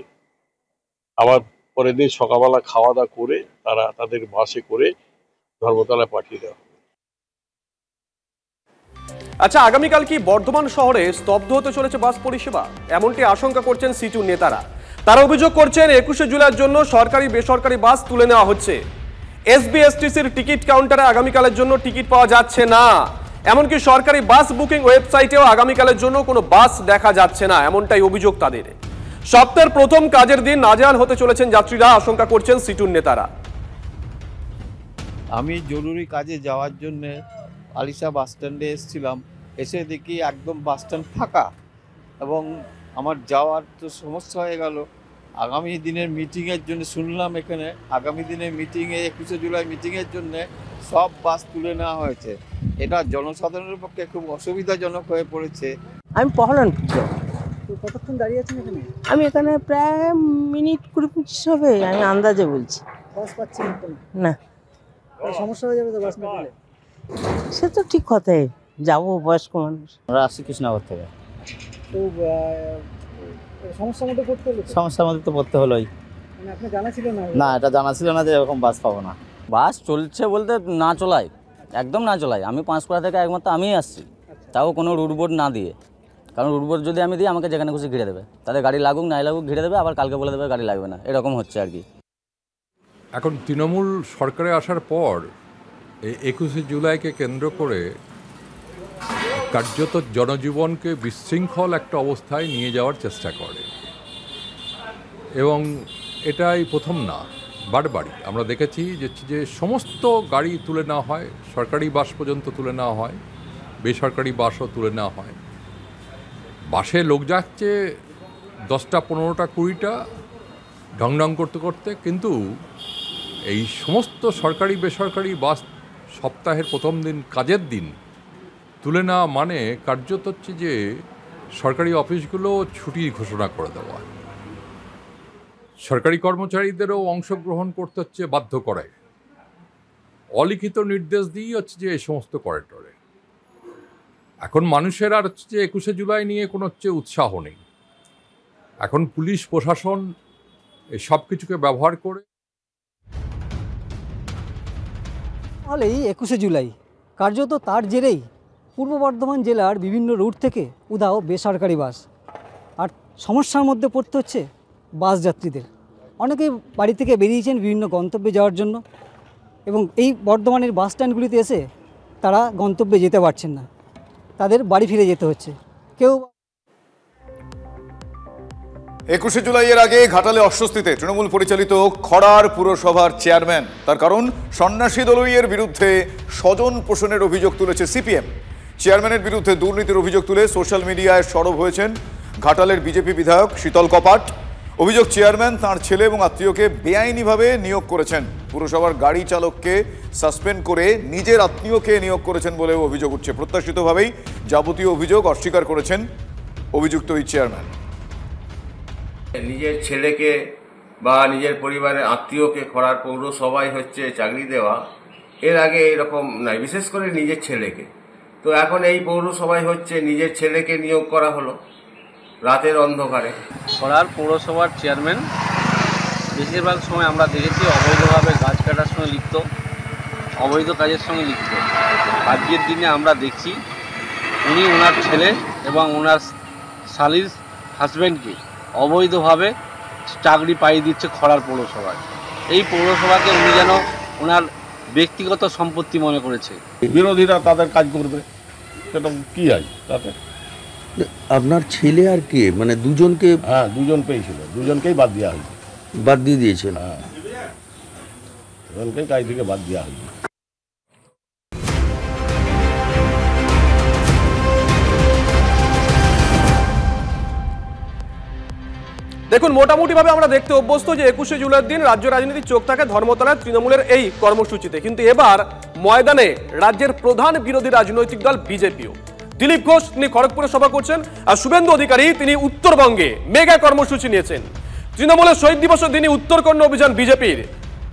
আবার পরের দিন সকালবেলা খাওয়া দাওয়া করে তারা তাদের বাসে করে ধর্মতলায় পাঠিয়ে দেওয়া। আচ্ছা, আগামীকাল কি বর্ধমান শহরে স্তব্ধ হতে চলেছে বাস পরিষেবা? এমনটি আশঙ্কা করছেন সিটু নেতারা। তারা অভিযোগ করছেন 21শে জুলাইয়ের জন্য সরকারি বেসরকারি বাস তুলে নেওয়া হচ্ছে। এসবিএসটিসির টিকিট কাউন্টারে আগামীকালের জন্য টিকিট পাওয়া যাচ্ছে না, এমনকি সরকারি বাস বুকিং ওয়েবসাইটেও আগামীকালের জন্য কোনো বাস দেখা যাচ্ছে না, এমনটাই অভিযোগ তাদের। সপ্তাহের প্রথম কাজের দিন নাজেহাল হতে চলেছেন যাত্রীরা, আশঙ্কা করছেন সিটুর নেতারা। আমি জরুরি কাজে যাওয়ার জন্য আলিশা বাস স্ট্যান্ডে এসেছিলাম, এসে দেখি একদম বাস স্ট্যান্ড ফাঁকা এবং আমার যাওয়ার তো সমস্যা হয়ে গেল। আগামী দিনের মিটিংয়ের জন্য শুনলাম এখানে আগামী দিনের মিটিংয়ে 21শে জুলাই মিটিংয়ের জন্য সব বাস তুলে নেওয়া হয়েছে। এটা জনসাধারণের পক্ষে খুব অসুবিধাজনক হয়ে পড়েছে। আমি পহলান কতক্ষণ দাঁড়িয়ে আছেন এখানে? আমি এখানে প্রায় মিনিট 20-25 হবে, আমি আন্দাজে বলছি। বাস পাচ্ছেন না, সমস্যা হয়ে যাবে তো বাস না পেলে? সে তো ঠিক কথাই, যাবো বয়স্ক মানুষ। আমরা আসছি কৃষ্ণনগর থেকে। তো সমস্যার মধ্যে পড়তে হলো? সমস্যার মধ্যে তো পড়তে হলোই। মানে আপনি জানা ছিল না? না, এটা জানা ছিল না যে এরকম বাস পাবো না। বাস চলছে বলতে না চলাই, একদম না চলাই। আমি পাঁশকুড়া থেকে একমাত্র আমিই আসছি, তাও কোনো রুট বোর্ড না দিয়ে। কারণ রুট বোর্ড যদি আমি দিই আমাকে যেখানে খুশি ঘিরে দেবে, তাদের গাড়ি লাগুক নাই লাগুক ঘিরে দেবে, আবার কালকে বলে দেবে গাড়ি লাগবে না, এরকম হচ্ছে আর কি। এখন তৃণমূল সরকারে আসার পর এই 21শে জুলাইকে কেন্দ্র করে কার্যত জনজীবনকে বিশৃঙ্খল একটা অবস্থায় নিয়ে যাওয়ার চেষ্টা করে, এবং এটাই প্রথম না, বারবারই আমরা দেখেছি যে সমস্ত গাড়ি তুলে নেওয়া হয়, সরকারি বাস পর্যন্ত তুলে নেওয়া হয়, বেসরকারি বাসও তুলে নেওয়া হয়। বাসে লোক যাচ্ছে 10টা 15টা 20টা ঢং করতে করতে, কিন্তু এই সমস্ত সরকারি বেসরকারি বাস সপ্তাহের প্রথম দিন কাজের দিন তুলে নেওয়া মানে কার্যত হচ্ছে যে সরকারি অফিসগুলো ছুটি ঘোষণা করে দেওয়া, সরকারি কর্মচারীদেরও অংশগ্রহণ করতে হচ্ছে বাধ্য করায়, অলিখিত নির্দেশ দিয়েই হচ্ছে যে এই সমস্ত করিডোরে। এখন মানুষের আর হচ্ছে যে 21শে জুলাই নিয়ে কোনো হচ্ছে উৎসাহ নেই। এখন পুলিশ প্রশাসন এই সব কিছুকে ব্যবহার করে। তাহলেই 21শে জুলাই কার্যত তার জেরেই পূর্ব বর্ধমান জেলার বিভিন্ন রুট থেকে উধাও বেসরকারি বাস, আর সমস্যার মধ্যে পড়তে হচ্ছে বাস যাত্রীদের। অনেকেই বাড়ি থেকে বেরিয়েছেন বিভিন্ন গন্তব্যে যাওয়ার জন্য, এবং এই বর্ধমানের বাস স্ট্যান্ডগুলিতে এসে তারা গন্তব্যে যেতে পারছেন না, তাদের বাড়ি ফিরে যেতে হচ্ছে। কেউ 21শে জুলাইয়ের আগে ঘাটালে অস্বস্তিতে তৃণমূল পরিচালিত খড়ার পুরসভার চেয়ারম্যান। তার কারণ সন্ন্যাসী দলইয়ের বিরুদ্ধে স্বজন পোষণের অভিযোগ তুলেছে সিপিএম। চেয়ারম্যানের বিরুদ্ধে দুর্নীতির অভিযোগ তুলে সোশ্যাল মিডিয়ায় সরব হয়েছেন ঘাটালের বিজেপি বিধায়ক শীতল কপাট। অভিযোগ, চেয়ারম্যান তাঁর ছেলে এবং আত্মীয়কে বেআইনিভাবে নিয়োগ করেছেন। পুরসভার গাড়ি চালককে সাসপেন্ড করে নিজের আত্মীয়কে নিয়োগ করেছেন বলেও অভিযোগ উঠছে। প্রত্যাশিতভাবেই যাবতীয় অভিযোগ অস্বীকার করেছেন অভিযুক্ত এই চেয়ারম্যান। নিজের ছেলেকে বা নিজের পরিবারের আত্মীয়কে খড়ার পৌরসভায় হচ্ছে চাকরি দেওয়া, এর আগে এরকম নাই, বিশেষ করে নিজের ছেলেকে। তো এখন এই পৌরসভায় হচ্ছে নিজের ছেলেকে নিয়োগ করা হলো রাতের অন্ধকারে। খড়ার পৌরসভার চেয়ারম্যান বেশিরভাগ সময় আমরা দেখেছি অবৈধভাবে গাছ কাটার সঙ্গে লিপ্ত, অবৈধ কাজের সঙ্গে লিপ্ত। আজকের দিনে আমরা দেখছি উনি ওনার ছেলে এবং ওনার শালীর হাজব্যান্ডকে অবৈধভাবে চাকরি পাইয়ে দিচ্ছে খড়ার পৌরসভায়। এই পৌরসভাকে উনি যেন ওনার ব্যক্তিগত সম্পত্তি মনে করেছে। বিরোধীরা তাদের কাজ করবে, সেটা কি হয় তাতে? আপনার ছেলে আর কে, মানে দুজনকে? হ্যাঁ, দুজন পেয়েছিল, দুজনকেই বাদ দেওয়া হয়েছে। বাদ দিয়ে দিয়েছেন? হ্যাঁ, দুজনকেই কাজ থেকে বাদ দেওয়া হয়েছে। দেখুন, মোটামুটিভাবে আমরা দেখতে অভ্যস্ত যে 21শে জুলাইয়ের দিন রাজ্য রাজনীতির চোখ থাকে ধর্মতলায় তৃণমূলের এই কর্মসূচিতে, কিন্তু এবার ময়দানে রাজ্যের প্রধান বিরোধী রাজনৈতিক দল বিজেপিও। দিলীপ ঘোষ তিনি খড়গপুরে সভা করছেন, আর শুভেন্দু অধিকারী তিনি উত্তরবঙ্গে মেগা কর্মসূচি নিয়েছেন। তৃণমূলের শহীদ দিবসের দিনই উত্তরকণ্য অভিযান বিজেপির।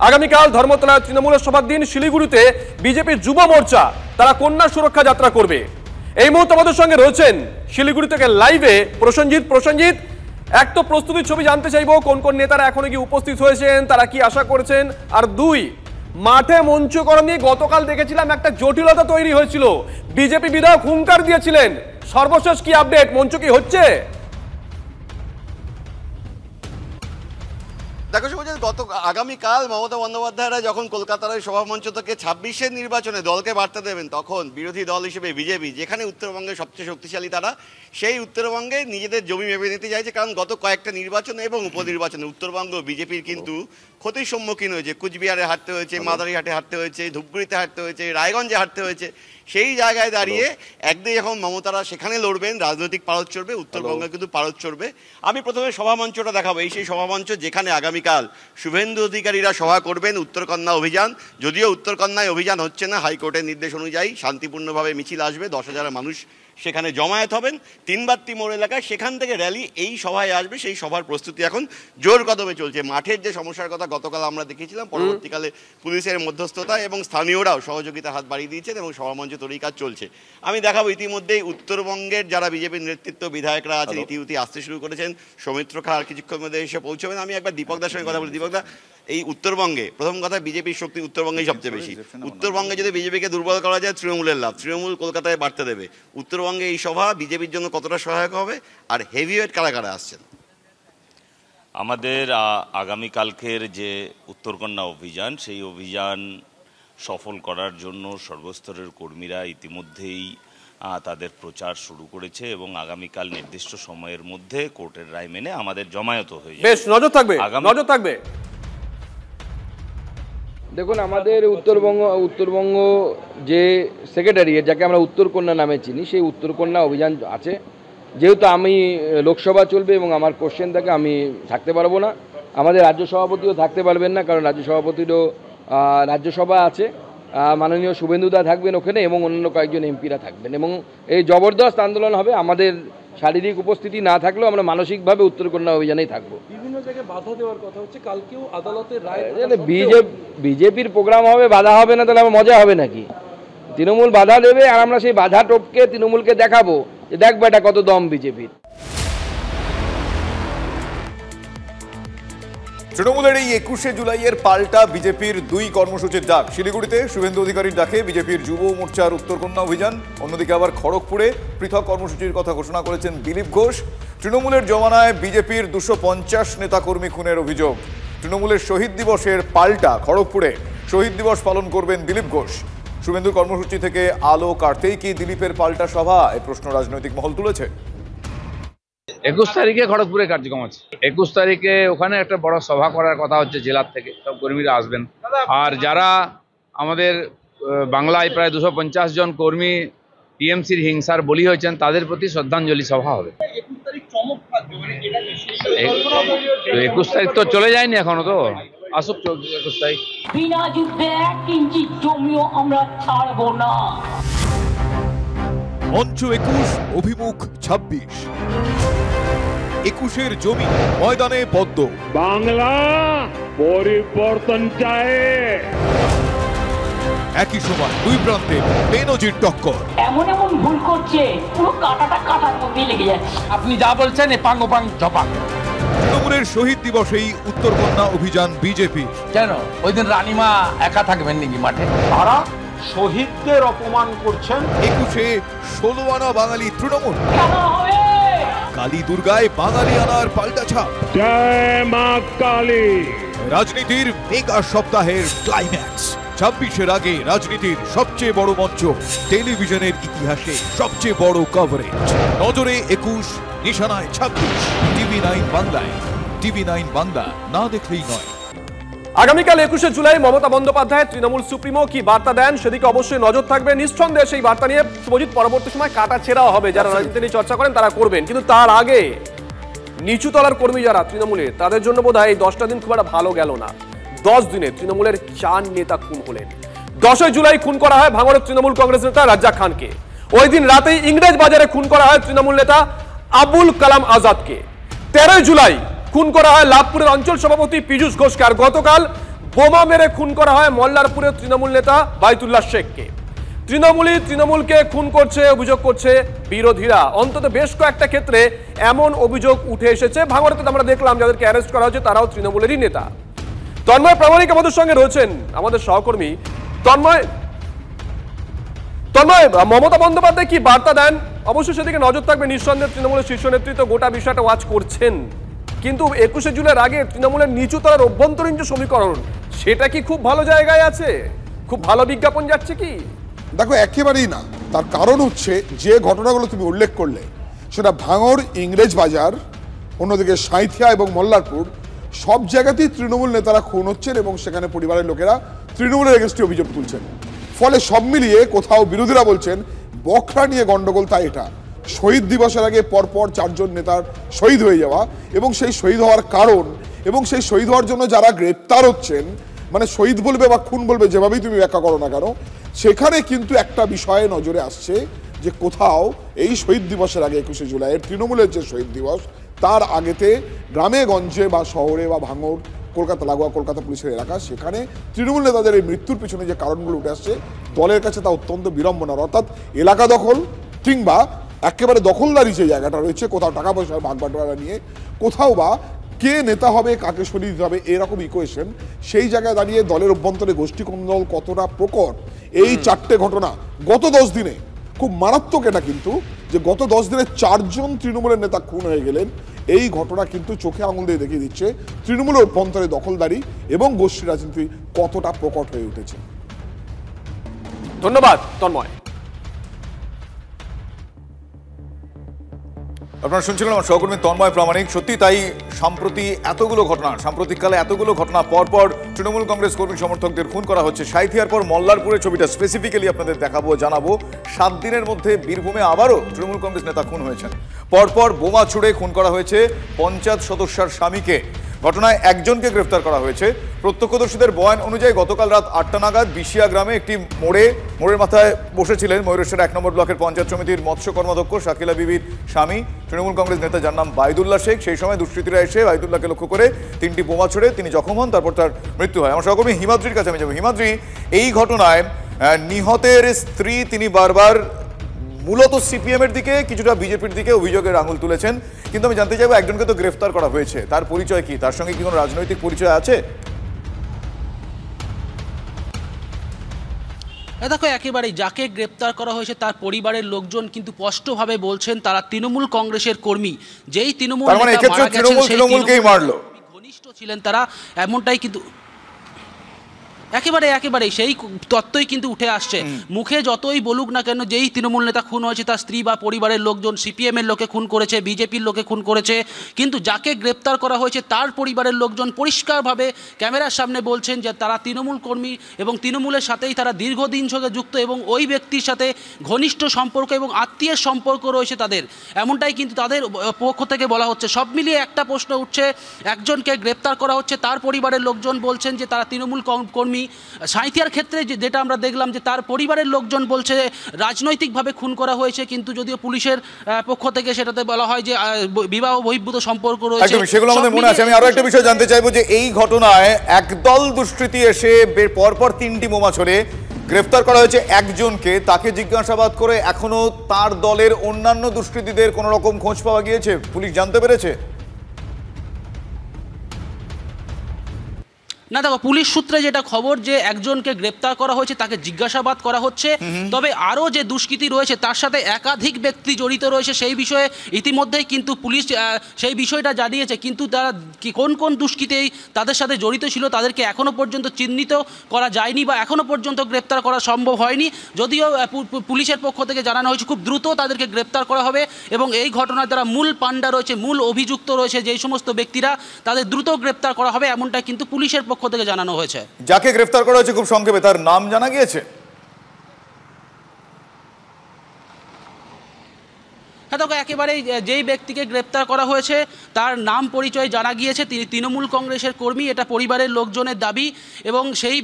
আগামীকাল ধর্মতলায় তৃণমূলের সভার দিন শিলিগুড়িতে বিজেপির যুব মোর্চা তারা কন্যা সুরক্ষা যাত্রা করবে। এই মুহূর্তে আমাদের সঙ্গে রয়েছেন শিলিগুড়ি থেকে লাইভে প্রসেনজিৎ, এক তো প্রস্তুতির ছবি জানতে চাইবো, কোন কোন নেতারা এখনো কি উপস্থিত হয়েছেন, তারা কি আশা করেছেন, আর দুই, মাঠে মঞ্চকরণ নিয়ে গতকাল দেখেছিলাম একটা জটিলতা তৈরি হয়েছিল, বিজেপি বিধায়ক হুঙ্কার দিয়েছিলেন, সর্বশেষ কি আপডেট, মঞ্চ কি হচ্ছে? দেখো শুভজিৎ, আগামীকাল মমতা বন্দ্যোপাধ্যায়রা যখন কলকাতার ওই সভামঞ্চ থেকে 26-এর নির্বাচনে দলকে বার্তা দেবেন, তখন বিরোধী দল হিসেবে বিজেপি, যেখানে উত্তরবঙ্গে সবচেয়ে শক্তিশালী তারা, সেই উত্তরবঙ্গে নিজেদের জমি ভেবে নিতে চাইছে। কারণ গত কয়েকটা নির্বাচনে এবং উপনির্বাচনে উত্তরবঙ্গ বিজেপির কিন্তু ক্ষতির সম্মুখীন হয়েছে। কুচবিহারে হারতে হয়েছে, মাদারিহাটে হারতে হয়েছে, ধূপগুড়িতে হারতে হয়েছে, রায়গঞ্জে হারতে হয়েছে। সেই জায়গায় দাঁড়িয়ে একদিকে যখন মমতারা সেখানে লড়বেন, রাজনৈতিক পারদ চড়বে, উত্তরবঙ্গে কিন্তু পারদ চড়বে। আমি প্রথমে সভামঞ্চটা দেখাবো, এই সেই সভামঞ্চ যেখানে আগামীকাল শুভেন্দু অধিকারীরা সভা করবেন উত্তরকন্যা অভিযান। যদিও উত্তরকন্যায় অভিযান হচ্ছে না, হাইকোর্টের নির্দেশ অনুযায়ী শান্তিপূর্ণভাবে মিছিল আসবে, 10,000 মানুষ সেখানে জমায়েত হবেন 3 বাত্তি মোড় এলাকায়, সেখান থেকে র্যালি এই সভায় আসবে। সেই সভার প্রস্তুতি এখন জোর কদমে চলছে। মাঠের যে সমস্যার কথা গতকাল আমরা দেখেছিলাম, পরবর্তীকালে পুলিশের মধ্যস্থতা এবং স্থানীয়রাও সহযোগিতার হাত বাড়িয়ে দিয়েছেন এবং সভামঞ্চ তৈরি কাজ চলছে। আমি দেখাবো ইতিমধ্যেই উত্তরবঙ্গের যারা বিজেপির নেতৃত্ব বিধায়করা আছেন ইতিউতি আসতে শুরু করেছেন। সৌমিত্র খা আর কিছুক্ষণ মধ্যে এসে পৌঁছবেন। আমি একবার দীপকদার সঙ্গে কথা বলি। দীপকদা, এই উত্তরবঙ্গে প্রথম কথা, বিজেপির শক্তি উত্তরবঙ্গেই সবচেয়ে বেশি। উত্তরবঙ্গে যদি বিজেপিকে দুর্বল করা যায়, তৃণমূলের লাভ। তৃণমূল কলকাতায় বাড়তে দেবে। উত্তরবঙ্গে এই সভা বিজেপির জন্য কতটা সহায়ক হবে, আর হেভিওয়েট কারা কারা আসছেন? আমাদের আগামীকালকের যে উত্তরকন্যা অভিযান, সেই অভিযান সফল করার জন্য সর্বস্তরের কর্মীরা ইতিমধ্যেই তাদের প্রচার শুরু করেছে এবং আগামীকাল নির্দিষ্ট সময়ের মধ্যে কোর্টের রায় মেনে আমাদের জমায়েত হয়ে যাবে। বেশ, নজর থাকবে। দেখুন, আমাদের উত্তরবঙ্গ যে সেক্রেটারিয়েট, যাকে আমরা উত্তরকন্যা নামে চিনি, সেই উত্তরকন্যা অভিযান আছে। যেহেতু আমি লোকসভা চলবে এবং আমার কোশ্চেন থাকে, আমি থাকতে পারবো না। আমাদের রাজ্য সভাপতিও থাকতে পারবেন না, কারণ রাজ্য সভাপতিরও রাজ্যসভা আছে। মাননীয় শুভেন্দুদা থাকবেন ওখানে এবং অন্যান্য কয়েকজন এমপিরা থাকবেন এবং এই জবরদস্ত আন্দোলন হবে। আমাদের শারীরিক উপস্থিতি না থাকলেও আমরা মানসিকভাবে উত্তরকন্যা অভিযানেই থাকবো। বিভিন্ন জায়গায় বাধা দেওয়ার কথা হচ্ছে, কালকেও আদালতের রায়। বিজেপির প্রোগ্রাম হবে, বাধা হবে না, তাহলে আমার মজা হবে নাকি? তৃণমূল বাধা দেবে আর আমরা সেই বাধা টপকে তৃণমূলকে দেখাবো যে দেখবো এটা কত দম বিজেপির। তৃণমূলের এই 21শে জুলাইয়ের পাল্টা বিজেপির 2 কর্মসূচির ডাক। শিলিগুড়িতে শুভেন্দু অধিকারীর ডাকে বিজেপির যুব মোর্চার উত্তরকন্যা অভিযান, অন্যদিকে আবার খড়গপুরে পৃথক কর্মসূচির কথা ঘোষণা করেছেন দিলীপ ঘোষ। তৃণমূলের জমানায় বিজেপির 250 নেতাকর্মী খুনের অভিযোগ। তৃণমূলের শহীদ দিবসের পাল্টা খড়গপুরে শহীদ দিবস পালন করবেন দিলীপ ঘোষ। শুভেন্দুর কর্মসূচি থেকে আলো কাটতেই কি দিলীপের পাল্টা সভা, এই প্রশ্ন রাজনৈতিক মহল তুলেছে। 21 তারিখে খড়গপুরে কার্যক্রম আছে। 21 তারিখে ওখানে একটা বড় সভা করার কথা হচ্ছে, জেলার থেকে সব কর্মীরা আসবেন। আর যারা আমাদের বাংলায় প্রায় 250 জন কর্মী টিএমসির হিংসার বলি হয়েছেন, তাদের প্রতি শ্রদ্ধাঞ্জলি সভা হবে। 21 তারিখ তো চলে যায়নি এখনো, তো আসুক 21 তারিখ। বিনা যুদ্ধে 1 ইঞ্চি জমিও আমরা ছাড়বো না। মঞ্চ 21, অভিমুখ 26। 21-এর জমি, ময়দানে পদ্ম। বাংলা পরিবর্তন চায়। একই সময় 2 প্রান্তে বেনজির টক্কর। এমন ভুল করছে, পুরো কাটার মধ্যে লেগে যাচ্ছে। আপনি যা বলছেন এপাং ওপাং জপাং। তৃণমূলের শহীদ দিবসেই উত্তরকন্যা অভিযান বিজেপি। কেন ওই দিন রানীমা একা থাকবেন নাকি মাঠে? তারা শহীদদের অপমান করছেন। 21-এ 16 আনা বাঙালি তৃণমূল। কালী দুর্গায় বাঙালি আনার পাল্টা ছাপ। জয় মা কালী। রাজনীতির মেগা সপ্তাহের ক্লাইম্যাক্স। 26-এর আগে রাজনীতির সবচেয়ে বড় মঞ্চ, টেলিভিশনের ইতিহাসে সবচেয়ে বড় কভারেজ। নজরে 21, নিশানায় 26। TV9 বাংলায়। TV9 বাংলা, না দেখলেই নয়। আগামীকাল 21শে জুলাই মমতা বন্দ্যোপাধ্যায় তৃণমূল সুপ্রিমো কি বার্তা দেন, সেদিকে অবশ্যই নজর থাকবে। নিঃসন্দেহে সেই বার্তা নিয়ে শুভজিৎ পরবর্তী সময় কাটা ছেঁড়াও হবে। যারা রাজনীতি নিয়ে চর্চা করেন তারা করবেন, কিন্তু তার আগে নিচুতলার কর্মী যারা তৃণমূলের, তাদের জন্য বোধহয় এই 10টা দিন খুব একটা ভালো গেল না। 10 দিনে তৃণমূলের 4 নেতা খুন হলেন। 10 জুলাই খুন করা হয় ভাঙড়ের তৃণমূল কংগ্রেস নেতা রাজ্জাক খানকে। ওই দিন রাতেই ইংরেজ বাজারে খুন করা হয় তৃণমূল নেতা আবুল কালাম আজাদকে। 13 জুলাই খুন করা হয় লাভপুরের অঞ্চল সভাপতি পীযূষ ঘোষকে। আর গতকাল বোমা মেরে খুন করা হয় মল্লারপুরের তৃণমূল নেতা বাইতুল্লাহ শেখকে। তৃণমূলকে খুন করছে, অভিযোগ করছে বিরোধীরা। অন্তত বেশ কয়েকটা ক্ষেত্রে এমন অভিযোগ উঠে এসেছে। ভাঙড়েতে আমরা দেখলাম যাদেরকে অ্যারেস্ট করা হয়েছে তারাও তৃণমূলেরই নেতা। তন্ময় প্রামাণিক আমাদের সঙ্গে রয়েছেন, আমাদের সহকর্মী। তন্ময়, মমতা বন্দ্যোপাধ্যায় কি বার্তা দেন? অবশ্যই সেদিকে নজর থাকবে। নিঃসন্দেহে তৃণমূলের শীর্ষ নেতৃত্ব গোটা বিষয়টা ওয়াচ করছেন। কিন্তু 21শে জুলাইয়ের আগে তৃণমূলের নিচু তলার অভ্যন্তরীণ যে সমীকরণ, সেটা কি খুব ভালো জায়গায় আছে? খুব ভালো বিজ্ঞাপন যাচ্ছে কি? দেখো, একেবারেই না। তার কারণ হচ্ছে যে ঘটনাগুলো তুমি উল্লেখ করলে, সেটা ভাঙড়, ইংরেজ বাজার, অন্যদিকে সাঁইথিয়া এবং মল্লারপুর, সব জায়গাতেই তৃণমূল নেতারা খুন হচ্ছেন এবং সেখানে পরিবারের লোকেরা তৃণমূলের এগেন্স্টে অভিযোগ তুলছেন। ফলে সব মিলিয়ে কোথাও বিরোধীরা বলছেন বখরা নিয়ে গন্ডগোল, তাই এটা শহীদ দিবসের আগে পরপর 4 জন নেতার শহীদ হয়ে যাওয়া এবং সেই শহীদ হওয়ার কারণ এবং সেই শহীদ হওয়ার জন্য যারা গ্রেপ্তার হচ্ছেন, মানে শহীদ বলবে বা খুন বলবে, যেভাবেই তুমি ব্যাখ্যা করো না কেন, সেখানে কিন্তু একটা বিষয়ে নজরে আসছে যে কোথাও এই শহীদ দিবসের আগে 21শে জুলাইয়ের তৃণমূলের যে শহীদ দিবস, তার আগেতে গ্রামে গঞ্জে বা শহরে বা ভাঙড়, কলকাতা লাগোয়া কলকাতা পুলিশের এলাকা, সেখানে তৃণমূল নেতাদের এই মৃত্যুর পিছনে যে কারণগুলো উঠে আসছে, দলের কাছে তা অত্যন্ত বিড়ম্বনার। অর্থাৎ এলাকা দখল কিংবা একেবারে দখলদারি যে জায়গাটা রয়েছে, কোথাও টাকা পয়সার ভাগ বাটোয়ারা নিয়ে, কোথাও বা কে নেতা হবে, কাকে সরিয়ে দিতে হবে, এরকম ইকুয়েশন, সেই জায়গায় দাঁড়িয়ে দলের অভ্যন্তরে গোষ্ঠী কোন্দল কতটা প্রকট, এই 4টে ঘটনা গত 10 দিনে খুব মারাত্মক। এটা কিন্তু যে গত 10 দিনে 4 জন তৃণমূলের নেতা খুন হয়ে গেলেন, এই ঘটনা কিন্তু চোখে আঙুল দিয়ে দেখিয়ে দিচ্ছে তৃণমূলের অভ্যন্তরে দখলদারি এবং গোষ্ঠী রাজনীতি কতটা প্রকট হয়ে উঠেছে। ধন্যবাদ তন্ময়। আপনারা শুনছিলেন আমার সহকর্মী তন্ময় প্রামাণিক। সত্যি তাই, সাম্প্রতিককালে এতগুলো ঘটনা পরপর তৃণমূল কংগ্রেস কর্মী সমর্থকদের খুন করা হচ্ছে। সাঁইথিয়ার পর মল্লারপুরের ছবিটা স্পেসিফিক্যালি আপনাদের দেখাবো, জানাবো। 7 দিনের মধ্যে বীরভূমে আবারও তৃণমূল কংগ্রেস নেতা খুন হয়েছেন। পরপর বোমা ছুড়ে খুন করা হয়েছে পঞ্চায়েত সদস্যার স্বামীকে। ঘটনায় একজনকে গ্রেফতার করা হয়েছে। প্রত্যক্ষদর্শীদের বয়ান অনুযায়ী গতকাল রাত 8টা নাগাদ বিশিয়া গ্রামে একটি মোড়ের মাথায় বসেছিলেন ময়ূরেশ্বর 1 নম্বর ব্লকের পঞ্চায়েত সমিতির মৎস্য কর্মাধ্যক্ষ শাকিলা বিবির স্বামী, তৃণমূল কংগ্রেস নেতা যার নাম বাইদুল্লাহ শেখ। সেই সময় দুষ্কৃতীরা এসে বাইদুল্লাহকে লক্ষ্য করে 3টি বোমা ছুড়ে তিনি জখম হন, তারপর তার মৃত্যু হয়। আমার সহকর্মী হিমাদ্রির কাছে আমি যাবো। হিমাদ্রি, এই ঘটনায় নিহতের স্ত্রী তিনি বারবার মূলত সিপিএম এর দিকে, কিছুটা বিজেপির দিকে অভিযোগের আঙুল তুলেছেন, কিন্তু আমি জানতে চাইবো একজনকে তো গ্রেফতার করা হয়েছে, তার পরিচয় কি? তার সঙ্গে কি কোনো রাজনৈতিক পরিচয় আছে? দেখো, একেবারেই যাকে গ্রেপ্তার করা হয়েছে তার পরিবারের লোকজন কিন্তু স্পষ্টভাবে বলছেন তারা তৃণমূল কংগ্রেসের কর্মী। যেই তৃণমূল ঘনিষ্ঠ ছিলেন তারা, এমনটাই কিন্তু একেবারেই সেই তত্ত্বই কিন্তু উঠে আসছে। মুখে যতই বলুক না কেন, যেই তৃণমূল নেতা খুন হয়েছে তার স্ত্রী বা পরিবারের লোকজন সিপিএমের লোকে খুন করেছে, বিজেপির লোকে খুন করেছে, কিন্তু যাকে গ্রেপ্তার করা হয়েছে তার পরিবারের লোকজন পরিষ্কারভাবে ক্যামেরার সামনে বলছেন যে তারা তৃণমূল কর্মী এবং তৃণমূলের সাথেই তারা দীর্ঘদিন থেকে যুক্ত এবং ওই ব্যক্তির সাথে ঘনিষ্ঠ সম্পর্ক এবং আত্মীয়ের সম্পর্ক রয়েছে তাদের, এমনটাই কিন্তু তাদের পক্ষ থেকে বলা হচ্ছে। সব মিলিয়ে একটা প্রশ্ন উঠছে, একজনকে গ্রেপ্তার করা হচ্ছে, তার পরিবারের লোকজন বলছেন যে তারা তৃণমূল কর্মী। সাঁইথিয়ার ক্ষেত্রে যেটা আমরা দেখলাম যে তার পরিবারের লোকজন বলছে রাজনৈতিকভাবে খুন করা হয়েছে, কিন্তু যদিও পুলিশের পক্ষ থেকে সেটাতে বলা হয় যে বিবাহ বহির্ভূত সম্পর্ক রয়েছে। সেগুলো আমাদের মনে আছে। আমি আরো একটা বিষয় জানতে চাইবো যে এই ঘটনায় একদল দুষ্কৃতী এসে পরপর 3টি বোমা ছড়ে গ্রেফতার করা হয়েছে একজনকে, তাকে জিজ্ঞাসাবাদ করে এখনো তার দলের অন্যান্য দুষ্কৃতীদের কোনো রকম খোঁজ পাওয়া গিয়েছে? পুলিশ জানতে পেরেছে? না, দেখো, পুলিশ সূত্রে যেটা খবর যে একজনকে গ্রেপ্তার করা হয়েছে, তাকে জিজ্ঞাসাবাদ করা হচ্ছে। তবে আরও যে দুষ্কৃতী রয়েছে তার সাথে একাধিক ব্যক্তি জড়িত রয়েছে সেই বিষয়ে ইতিমধ্যেই কিন্তু পুলিশ সেই বিষয়টা জানিয়েছে, কিন্তু তারা কোন দুষ্কৃতী তাদের সাথে জড়িত ছিল তাদেরকে এখনও পর্যন্ত চিহ্নিত করা যায়নি বা এখনও পর্যন্ত গ্রেপ্তার করা সম্ভব হয়নি। যদিও পুলিশের পক্ষ থেকে জানানো হয়েছে খুব দ্রুত তাদেরকে গ্রেপ্তার করা হবে এবং এই ঘটনার যারা মূল পাণ্ডা রয়েছে, মূল অভিযুক্ত রয়েছে, যেই সমস্ত ব্যক্তিরা, তাদের দ্রুত গ্রেপ্তার করা হবে, এমনটা কিন্তু পুলিশের পক্ষ থেকে জানানো হয়েছে। যাকে গ্রেফতার করা হয়েছে খুব সংক্ষেপে তার নাম জানা গিয়েছে? হ্যাঁ, দেখো, একেবারে যেই ব্যক্তিকে গ্রেপ্তার করা হয়েছে তার নাম পরিচয় জানা গিয়েছে, তিনি তৃণমূল কংগ্রেসের কর্মী, এটা পরিবারের লোকজনের দাবি। এবং এই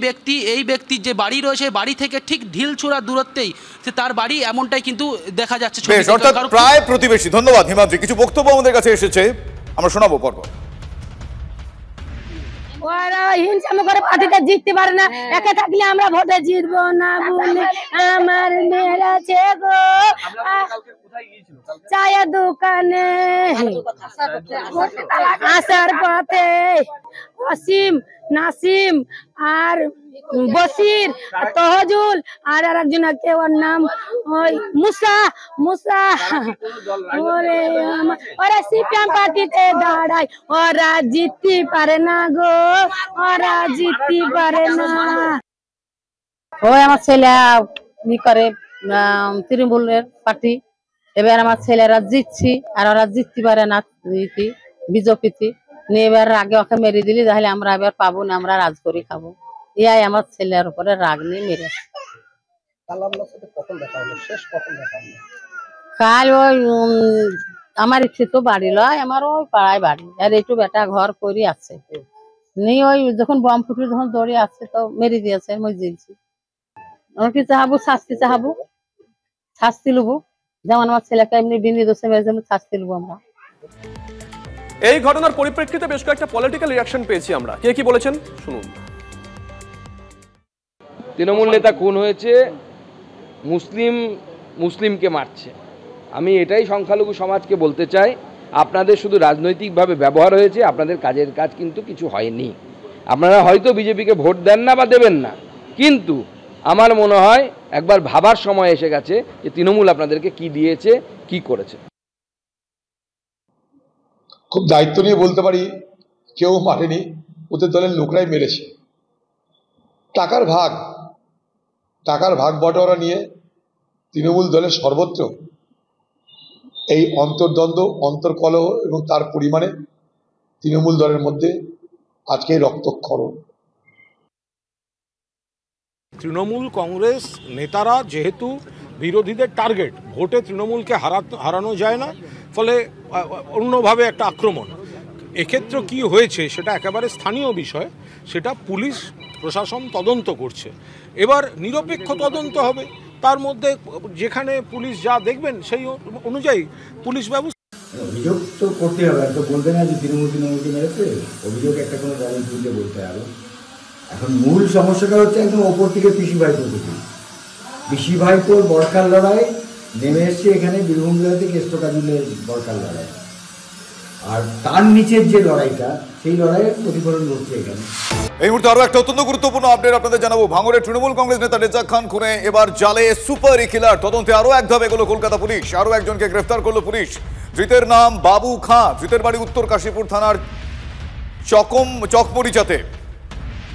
ব্যক্তির যে বাড়ি রয়েছে, বাড়ি থেকে ঠিক ঢিলছোড়া দূরত্বেই তার বাড়ি, এমনটাই কিন্তু দেখা যাচ্ছে, প্রায় প্রতিবেশী। ধন্যবাদ হিমাদ্রি। কিছু বক্তব্য আমাদের কাছে এসেছে, আমরা শোনাবো পরপর। ওরা হিংসা করে পার্টিতে জিততে পারে না, একে থাকলে আমরা ভোটে জিতবো না বলে আমার মেয়েরা গো। চায়ের দোকানে আসার পথে অসীম, নাসিম আর বসির, তহজুল আর একজন কে ওর নাম ওই মুসা ওরা সিপিএম পার্টিতে দাঁড়ায়, ওরা জিততে পারে না গো, ওরা জিততে পারে না। ওই আমার ছেলে ই করে তৃণমূলের পার্টি, এবার আমার ছেলেরা জিতছি আর ওরা জিততে পারে না বিজেপিতে নিয়ে, এবার আগে ওকে মেরে দিলি তাহলে আমরা এবার পাবো না, আমরা রাজ করে খাবো। ইয়াই আমার ছেলের উপরে রাগ নিয়ে মেরেছে। কাল ওই আমার ইচ্ছে তো বাড়ি লয়, আমার ওই পাড়ায় বাড়ি, আর একটু বেটা ঘর করে আছে নিয়ে ওই যখন বম ফুটে যখন দৌড়ে আসছে তো মেরে দিয়েছে। মই জিলছি ওর কি চাহাবো, শাস্তি চাহাবো, শাস্তি লুবো, যেমন আমার ছেলেকে এমনি বিনি দোষে মেরেছে শাস্তি লুবো আমরা। এই ঘটনার পরিপ্রেক্ষিতে বেশ কয়েকটা পলিটিক্যাল রিয়াকশন পেয়েছি আমরা, কে কি বলেছেন শুনুন। তৃণমূল নেতা খুন হয়েছে, মুসলিমকে মারছে। আমি এটাই সংখ্যালঘু সমাজকে বলতে চাই, আপনাদের শুধু রাজনৈতিকভাবে ব্যবহার হয়েছে, আপনাদের কাজের কাজ কিন্তু কিছু হয়নি। আপনারা হয়তো বিজেপিকে ভোট দেন না বা দেবেন না, কিন্তু আমার মনে হয় একবার ভাবার সময় এসে গেছে যে তৃণমূল আপনাদেরকে কি দিয়েছে, কি করেছে। খুব দায়িত্ব নিয়ে বলতে পারি, কেউ মারেনি, ওদের দলের লোকরাই মেরেছে। টাকার ভাগ বটোয়ারা নিয়ে তৃণমূল দলের সর্বত্র এই অন্তর্দ্বন্দ্ব, অন্তর্কলহ এবং তার পরিমাণে তৃণমূল দলের মধ্যে আজকে রক্তক্ষরণ। তৃণমূল কংগ্রেস নেতারা যেহেতু বিরোধীদের টার্গেট, ভোটে তৃণমূলকে হারানো যায় না, ফলে অন্যভাবে একটা আক্রমণ। এক্ষেত্রে কি হয়েছে সেটা একেবারে স্থানীয় বিষয়, সেটা পুলিশ প্রশাসন তদন্ত করছে। এবার নিরপেক্ষ তদন্ত হবে, তার মধ্যে যেখানে পুলিশ যা দেখবেন সেই অনুযায়ী পুলিশ ব্যবস্থা। অভিযোগ তো করতে হবে, তো বলতে না যে তৃণমূলকে মেরেছে, অভিযোগ একটা কোনো দলের বিরুদ্ধে বলতে হবে। এখন মূল সমস্যাটা হচ্ছে একদম ওপর থেকে পিসি ভাইপোর বরকার লড়াই নেমে এসছে এখানে বীরভূম জেলা থেকে কেষ্টকাজুলের বরকার লড়াই, আর তার নিচের যে লড়াইটা, সেই লড়াইয়ের প্রতিফলন ঘটছে এখানে। এই মুহূর্তে আরো একটা অত্যন্ত গুরুত্বপূর্ণ আপডেট আপনাদের জানাবো। ভাঙড়ের তৃণমূল কংগ্রেস নেতা রেজাক খান খুনে এবার জালে সুপার কিলার। তদন্তে আরো এক ধাপ এগোলো কলকাতা পুলিশ, আরো একজনকে গ্রেফতার করলো পুলিশ। ধৃতের নাম বাবু খাঁ, ধৃতের বাড়ি উত্তর কাশীপুর থানার চকমরিচাতে।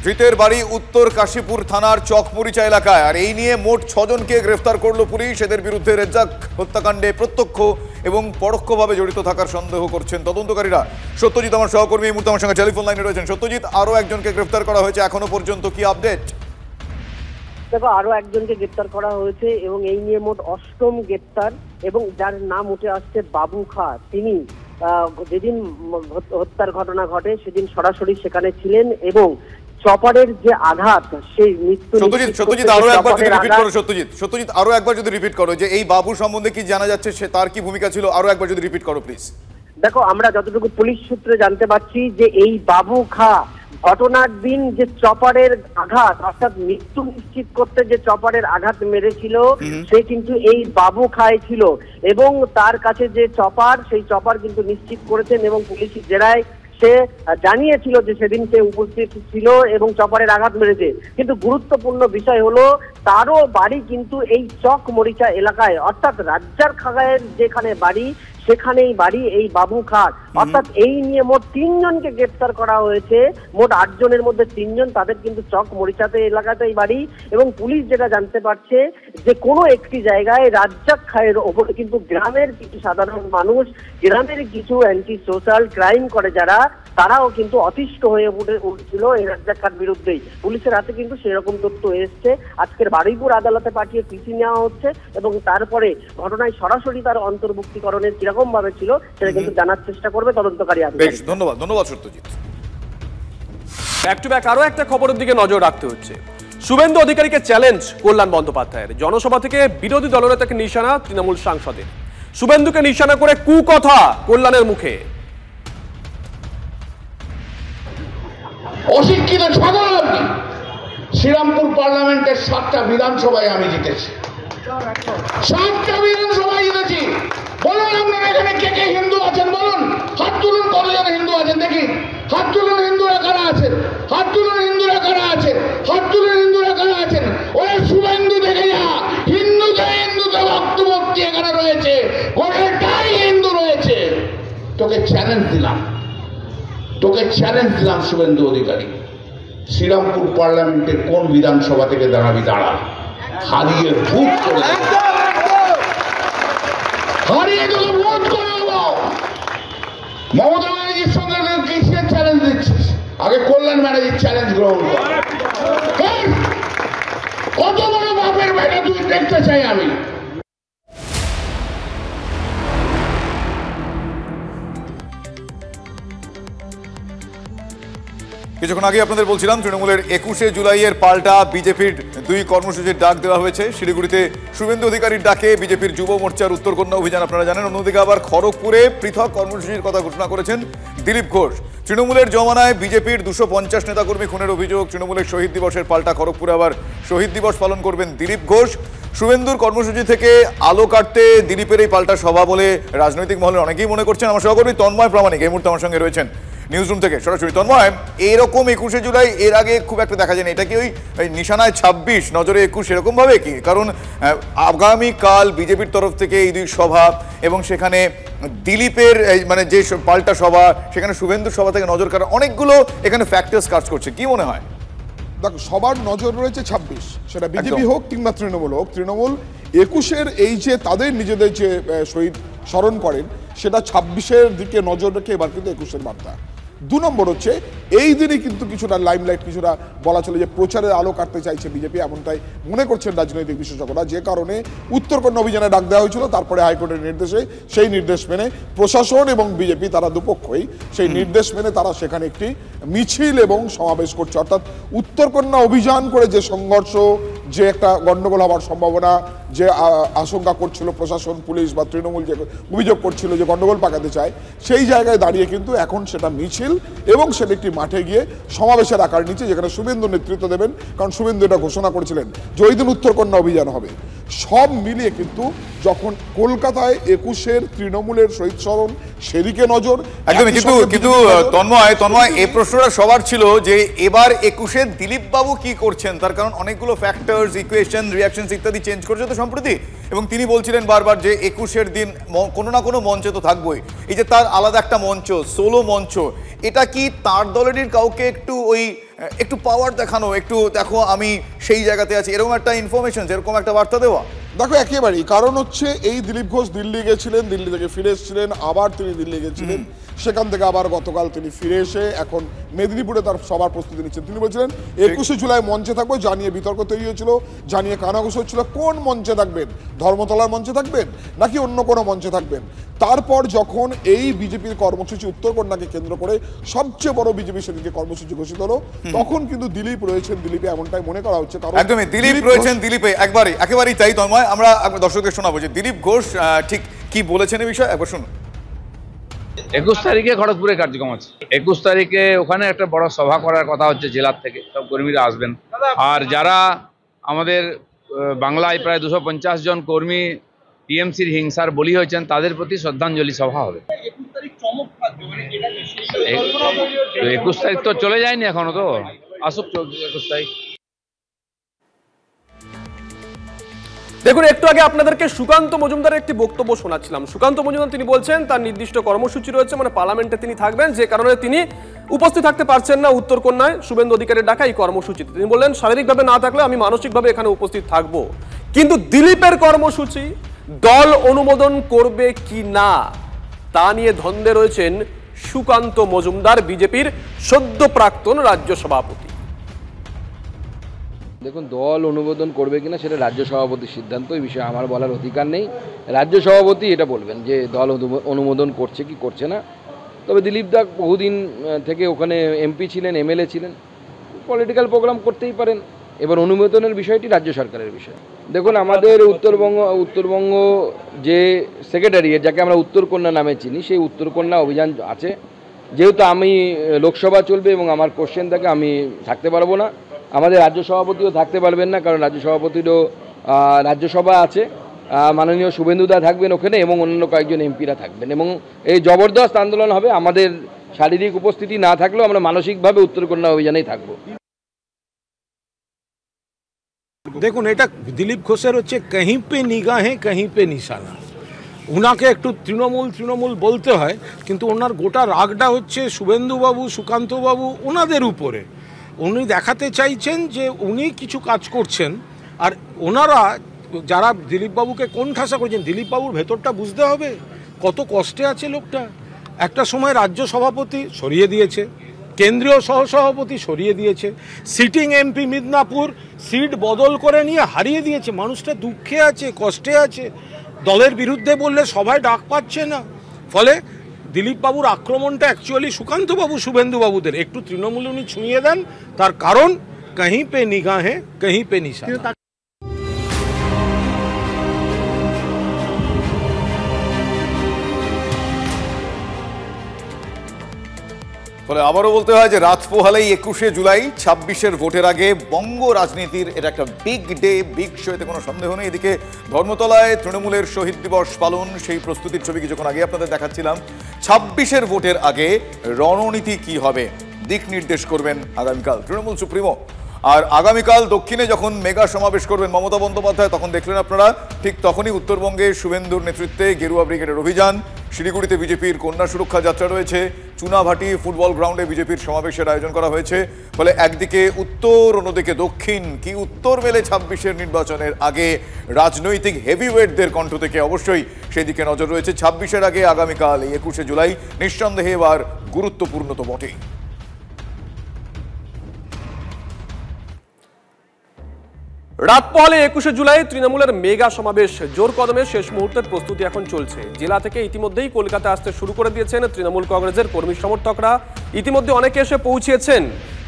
ধৃতের বাড়ি উত্তর কাশীপুর থানার চকমরিচা এলাকায়, আর এই নিয়ে মোট 6 জনকে গ্রেফতার করলো পুলিশ। এদের বিরুদ্ধে রেজাক হত্যাকাণ্ডে প্রত্যক্ষ এবং পরোক্ষভাবে জড়িত থাকার সন্দেহ করছেন তদন্তকারীরা। সত্যজিৎ আমার সহকর্মী এই মুহূর্তে আমার সঙ্গে টেলিফোন লাইনে রয়েছেন। সত্যজিৎ, আরো একজনকে গ্রেফতার করা হয়েছে, এখনো পর্যন্ত কি আপডেট? দেখো, আরো একজনকে গ্রেফতার করা হয়েছে এবং এই নিয়ে মোট 8ম গ্রেফতার, এবং যার নাম উঠে আসছে বাবু খাঁ। তিনি যেদিন হত্যার ঘটনা ঘটে সেদিন সরাসরি সেখানে ছিলেন এবং চপারের যে আঘাত, সেই মৃত্যু। সত্যজিৎ আরো একবার যদি রিপিট করো, সত্যজিৎ আরো একবার যদি রিপিট করো যে এই বাবু সম্বন্ধে কি জানা যাচ্ছে, সে তার কি ভূমিকা ছিল, আরো একবার যদি রিপিট করো প্লিজ। দেখো, আমরা যতটুকু পুলিশ সূত্রে জানতে পারছি যে এই বাবু খাঁ ঘটনার দিন যে চপারের আঘাত, অর্থাৎ মৃত্যু নিশ্চিত করতে যে চপারের আঘাত মেরেছিল, সে কিন্তু এই বাবু খায় ছিল, এবং তার কাছে যে চপার, সেই চপার কিন্তু নিশ্চিত করেছেন এবং পুলিশ জেরায় সে জানিয়েছিল যে সেদিন সে উপস্থিত ছিল এবং চপারের আঘাত মেরেছে। কিন্তু গুরুত্বপূর্ণ বিষয় হলো তারও বাড়ি কিন্তু এই চকমরিচা এলাকায়, অর্থাৎ রাজ্জার খাগায়ের যেখানে বাড়ি, সেখানেই বাড়ি এই বাবু খাঁ। অর্থাৎ এই নিয়ে মোট 3 জনকে গ্রেফতার করা হয়েছে। মোট 8 জনের মধ্যে 3 জন, তাদের কিন্তু চকমরিচাতে এলাকাতেই বাড়ি, এবং পুলিশ যেটা জানতে পারছে যে কোনো একটি জায়গায় রাজ্জাক খায়ের ওপরে কিন্তু গ্রামের কিছু সাধারণ মানুষ, গ্রামের কিছু অ্যান্টি সোশ্যাল ক্রাইম করে যারা, তারাও কিন্তু অতিষ্ঠ হয়ে উঠছিল এই রাজ্জাক খাঁর বিরুদ্ধেই। পুলিশের হাতে কিন্তু সেরকম তথ্য এসছে। আজকের বারুইপুর আদালতে পাঠিয়ে পিসি নেওয়া হচ্ছে এবং তারপরে ঘটনায় সরাসরি তার অন্তর্ভুক্তিকরণের কিরকম ভাবে ছিল সেটা কিন্তু জানার চেষ্টা করবে তদন্তকারী আধিকারিক। ধন্যবাদ সত্যজিৎ। ব্যাক টু ব্যাক আরো একটা খবরের দিকে নজর রাখতে হচ্ছে। শুভেন্দু অধিকারীকে চ্যালেঞ্জ কল্যাণ বন্দ্যোপাধ্যায়ের। জনসভা থেকে বিরোধী দলনেতাকে নিশানা তৃণমূল সাংসদের। শুভেন্দুকে নিশানা করে কুকথা কল্যাণের মুখে। অশিক্ষিত সাধারণ, শ্রীরামপুর পার্লামেন্টের 7টা বিধানসভায় আমি জিতেছি, 7টা বিধানসভা জিতেছি। বলুন আপনারা এখানে কে কে হিন্দু আছেন, বলুন, হাত তুলুন কতজন হিন্দু আছেন দেখি, হাত তুলুন হিন্দুরা কারা আছেন, হাত তুলুন হিন্দুরা কারা আছেন, হাত তুলুন হিন্দুরা কারা আছেন। ওই শুভেন্দু দেখে যা, হিন্দুতে ভক্তভক্তি এখানে রয়েছে, গোটাটাই হিন্দু রয়েছে। তোকে চ্যালেঞ্জ দিলাম শুভেন্দু অধিকারী, শ্রীরামপুর পার্লামেন্টের কোন বিধানসভা থেকে দাঁড়াবি দাঁড়া, হারিয়ে ভোট করে দেবো। মমতা ব্যানার্জির সঙ্গে কিসের চ্যালেঞ্জ দিচ্ছিস? আগে কল্যাণ ব্যানার্জির চ্যালেঞ্জ গ্রহণ কর। কত বড় বাপের বেটা তুই দেখতে চাই আমি। কিছুক্ষণ আগে আপনাদের বলছিলাম তৃণমূলের 21শে জুলাইয়ের পাল্টা বিজেপির 2 কর্মসূচির ডাক দেওয়া হয়েছে। শিলিগুড়িতে শুভেন্দু অধিকারীর ডাকে বিজেপির যুব মোর্চার উত্তরকন্যা অভিযান আপনারা জানেন। অন্যদিকে আবার খড়গপুরে পৃথক কর্মসূচির কথা ঘোষণা করেছেন দিলীপ ঘোষ। তৃণমূলের জমানায় বিজেপির 250 নেতাকর্মী খুনের অভিযোগ। তৃণমূলের শহীদ দিবসের পাল্টা খড়গপুরে আবার শহীদ দিবস পালন করবেন দিলীপ ঘোষ। শুভেন্দুর কর্মসূচি থেকে আলো কাটতে দিলীপের এই পাল্টা সভা বলে রাজনৈতিক মহলে অনেকেই মনে করছেন। আমার সহকর্মী তন্ময় প্রামাণিক এই মুহূর্তে আমার সঙ্গে রয়েছেন নিউজরুম থেকে সরাসরি। তন্ময়, এইরকম 21শে জুলাই এর আগে খুব একটা দেখা যায়নি, এটা কি ওই নিশানায় 26 নজরে 21 এরকম ভাবে কি? কারণ আগামীকাল বিজেপির তরফ থেকে এই 2 সভা এবং সেখানে দিলীপের মানে যে পাল্টা সভা, সেখানে শুভেন্দুর সভা থেকে নজর কাটা অনেকগুলো এখানে ফ্যাক্টরস কাজ করছে, কি মনে হয়? দেখো, সবার নজর রয়েছে 26, সেটা বিজেপি হোক কিংবা তৃণমূল হোক। তৃণমূল 21-এর এই যে তাদের নিজেদের যে শহীদ স্মরণ করেন, সেটা 26-এর দিকে নজর রেখে এবার কিন্তু 21-এর বার্তা। 2 নম্বর হচ্ছে এই দিনই কিন্তু কিছুটা লাইমলাইট, কিছুটা বলা চলে যে প্রচারের আলো কাটতে চাইছে বিজেপি, এমনটাই মনে করছেন রাজনৈতিক বিশেষজ্ঞরা। যে কারণে উত্তরকন্যা অভিযানে ডাক দেওয়া হয়েছিল, তারপরে হাইকোর্টের নির্দেশে সেই নির্দেশ মেনে প্রশাসন এবং বিজেপি তারা দুপক্ষই সেই নির্দেশ মেনে তারা সেখানে একটি মিছিল এবং সমাবেশ করছে। অর্থাৎ উত্তরকন্যা অভিযান করে যে সংঘর্ষ, যে একটা গণ্ডগোল হওয়ার সম্ভাবনা, যে আশঙ্কা করছিল প্রশাসন, পুলিশ বা তৃণমূল যে অভিযোগ করছিল যে গণ্ডগোল পাকাতে চায়, সেই জায়গায় দাঁড়িয়ে কিন্তু এখন সেটা মিছিল এবং সেটা একটি মাঠে গিয়ে সমাবেশের আকার নিচ্ছে, যেখানে শুভেন্দু নেতৃত্ব দেবেন। কারণ শুভেন্দু এটা ঘোষণা করেছিলেন যে ওই দিন উত্তরকন্যা অভিযান হবে। সব মিলিয়ে কিন্তু যখন কলকাতায় 21-এর তৃণমূলের শহীদ স্মরণ, সেদিকে নজর একদমই। কিন্তু তন্ময় এই প্রশ্নটা সবার ছিল যে এবার 21-এ দিলীপ বাবু কি করছেন, তার কারণ অনেকগুলো ফ্যাক্টরস, ইকুয়েশন, রিয়াকশনস ইত্যাদি চেঞ্জ করছে তো সম্প্রতি, এবং তিনি বলছিলেন বারবার যে 21-এর দিন কোনো না কোনো মঞ্চে তো থাকবোই। এই যে তার আলাদা একটা মঞ্চ, সোলো মঞ্চ, এটা কি তার দলেরই কাউকে একটু পাওয়ার দেখানো, একটু দেখো আমি সেই জায়গাতে আছি, এরকম একটা ইনফরমেশন, এরকম একটা বার্তা দেওয়া? দেখো, একেবারেই। কারণ হচ্ছে এই দিলীপ ঘোষ দিল্লি গেছিলেন, দিল্লি থেকে ফিরে এসেছিলেন, আবার তিনি দিল্লি গেছিলেন, সেখান থেকে আবার গতকাল তিনি ফিরে এসে এখন মেদিনীপুরে তার সবার প্রস্তুতি নিচ্ছেন। তিনি বলছিলেন 21শে জুলাই মঞ্চে থাকবো, জানিয়ে বিতর্ক তৈরি হয়েছিল, জানিয়ে কানাঘুষ হচ্ছিল কোন মঞ্চে থাকবেন, ধর্মতলার মঞ্চে থাকবেন নাকি অন্য কোনো মঞ্চে থাকবেন। তারপর যখন এই বিজেপির কর্মসূচি উত্তরকন্যাকে কেন্দ্র করে সবচেয়ে বড় বিজেপি সেদিকে কর্মসূচি ঘোষিত হলো, তখন কিন্তু দিলীপ রয়েছেন দিলীপে, এমনটাই মনে করা হচ্ছে। কারণ একদমই দিলীপ রয়েছেন দিলীপে, একেবারেই তাই। তন্ময়, আমরা দর্শকদের শোনাবো যে দিলীপ ঘোষ ঠিক কি বলেছেন এই বিষয়ে, একবার শুনুন। 21 তারিখে খড়গপুরে কার্যক্রম আছে। 21 তারিখে ওখানে একটা বড় সভা করার কথা হচ্ছে, জেলার থেকে সব কর্মীরা আসবেন। আর যারা আমাদের বাংলায় প্রায় 250 জন কর্মী টিএমসির হিংসার বলি হয়েছেন, তাদের প্রতি শ্রদ্ধাঞ্জলি সভা হবে। 21 তারিখ তো চলে যায়নি এখনো, তো আসুক 21 তারিখ। দেখুন, একটু আগে আপনাদেরকে সুকান্ত মজুমদারের একটি বক্তব্য শোনাচ্ছিলাম। সুকান্ত মজুমদার তিনি বলছেন তার নির্দিষ্ট কর্মসূচি রয়েছে, মানে পার্লামেন্টে তিনি থাকবেন, যে কারণে তিনি উপস্থিত থাকতে পারছেন না উত্তরকন্যায় শুভেন্দু অধিকারীর ডাকা এই কর্মসূচিতে। তিনি বললেন শারীরিকভাবে না থাকলে আমি মানসিকভাবে এখানে উপস্থিত থাকব। কিন্তু দিলীপের কর্মসূচি দল অনুমোদন করবে কি না তা নিয়ে দ্বন্দ্বে রয়েছেন সুকান্ত মজুমদার, বিজেপির সদ্য প্রাক্তন রাজ্য সভাপতি। দেখুন, দল অনুমোদন করবে কিনা সেটা রাজ্য সভাপতির সিদ্ধান্ত, এই বিষয়ে আমার বলার অধিকার নেই। রাজ্য সভাপতি এটা বলবেন যে দল অনুমোদন করছে কি করছে না। তবে দিলীপ দা বহুদিন থেকে ওখানে এমপি ছিলেন, এমএলএ ছিলেন, পলিটিক্যাল প্রোগ্রাম করতেই পারেন। এবার অনুমোদনের বিষয়টি রাজ্য সরকারের বিষয়। দেখুন, আমাদের উত্তরবঙ্গ যে সেক্রেটারিয়েট, যাকে আমরা উত্তরকন্যা নামে চিনি, সেই উত্তরকন্যা অভিযান আছে। যেহেতু আমি লোকসভা চলবে এবং আমার কোশ্চেন থাকে, আমি থাকতে পারবো না। আমাদের রাজ্য সভাপতিও থাকতে পারবেন না, কারণ রাজ্য সভাপতিরও রাজ্যসভা আছে, মাননীয় শুভেন্দুদা থাকবেন ওখানে এবং অন্যান্য কয়েকজন এমপিরা থাকবেন এবং এই জবরদস্ত আন্দোলন হবে। আমাদের শারীরিক উপস্থিতি না থাকলেও আমরা মানসিকভাবে উত্তরকন্যা অভিযানেই থাকবো। দেখুন, এটা দিলীপ ঘোষের হচ্ছে কहीं पे নিগাহে कहीं पे নিশানা। ওনাকে একটু তৃণমূল বলতে হয়, কিন্তু ওনার গোটা রাগটা হচ্ছে শুভেন্দুবাবু, সুকান্তবাবু ওনাদের উপরে। উনি দেখাতে চাইছেন যে উনি কিছু কাজ করছেন, আর ওনারা যারা দিলীপবাবুকে কোণঠাসা করেছেন, দিলীপবাবুর ভেতরটা বুঝতে হবে কত কষ্টে আছে লোকটা। একটা সময় রাজ্য সভাপতি সরিয়ে দিয়েছে, কেন্দ্রীয় সহসভাপতি সরিয়ে দিয়েছে, সিটিং এমপি মিদনাপুর সিট বদল করে নিয়ে হারিয়ে দিয়েছে। মানুষটা দুঃখে আছে, কষ্টে আছে, দলের বিরুদ্ধে বললে সবাই ডাক পাচ্ছে না। ফলে দিলীপবাবুর আক্রমণটা অ্যাকচুয়ালি সুকান্তবাবু, শুভেন্দুবাবুদের একটু তৃণমূল উনি ছুঁয়ে দেন, তার কারণ कहीं पे निगाहें कहीं पे निशाना। ফলে আবারও বলতে হয় যে রাত পোহালেই 21শে জুলাই 26-এর ভোটের আগে বঙ্গ রাজনীতির এটা একটা বিগ ডে, বিগ শো, এতে কোনো সন্দেহ নেই। এদিকে ধর্মতলায় তৃণমূলের শহীদ দিবস পালন, সেই প্রস্তুতির ছবি কিছুক্ষণ আগে আপনাদের দেখাচ্ছিলাম। 26-এর ভোটের আগে রণনীতি কি হবে, দিক নির্দেশ করবেন আগামীকাল তৃণমূল সুপ্রিমো। আর আগামীকাল দক্ষিণে যখন মেগা সমাবেশ করবেন মমতা বন্দ্যোপাধ্যায়, তখন দেখলেন আপনারা ঠিক তখনই উত্তরবঙ্গে শুভেন্দুর নেতৃত্বে গেরুয়া ব্রিগেডের অভিযান, শিলিগুড়িতে বিজেপির কন্যা সুরক্ষা যাত্রা রয়েছে, চুনাভাটি ফুটবল গ্রাউন্ডে বিজেপির সমাবেশের আয়োজন করা হয়েছে। ফলে একদিকে উত্তর, অন্যদিকে দক্ষিণ। কি উত্তর মেলে 26-এর নির্বাচনের আগে রাজনৈতিক হেভিওয়েটদের কণ্ঠ থেকে, অবশ্যই সেদিকে নজর রয়েছে। 26-এর আগে আগামীকাল এই 21শে জুলাই নিঃসন্দেহে এবার গুরুত্বপূর্ণ তো বটেই। রাত পহলে 21শে জুলাই তৃণমূলের মেগা সমাবেশ জোর কদমে শেষ মুহূর্তের প্রস্তুতি এখন চলছে। জেলা থেকে ইতিমধ্যেই কলকাতা আসতে শুরু করে দিয়েছেন তৃণমূল কংগ্রেসের কর্মী সমর্থকরা। ইতিমধ্যে অনেকে এসে পৌঁছেছেন।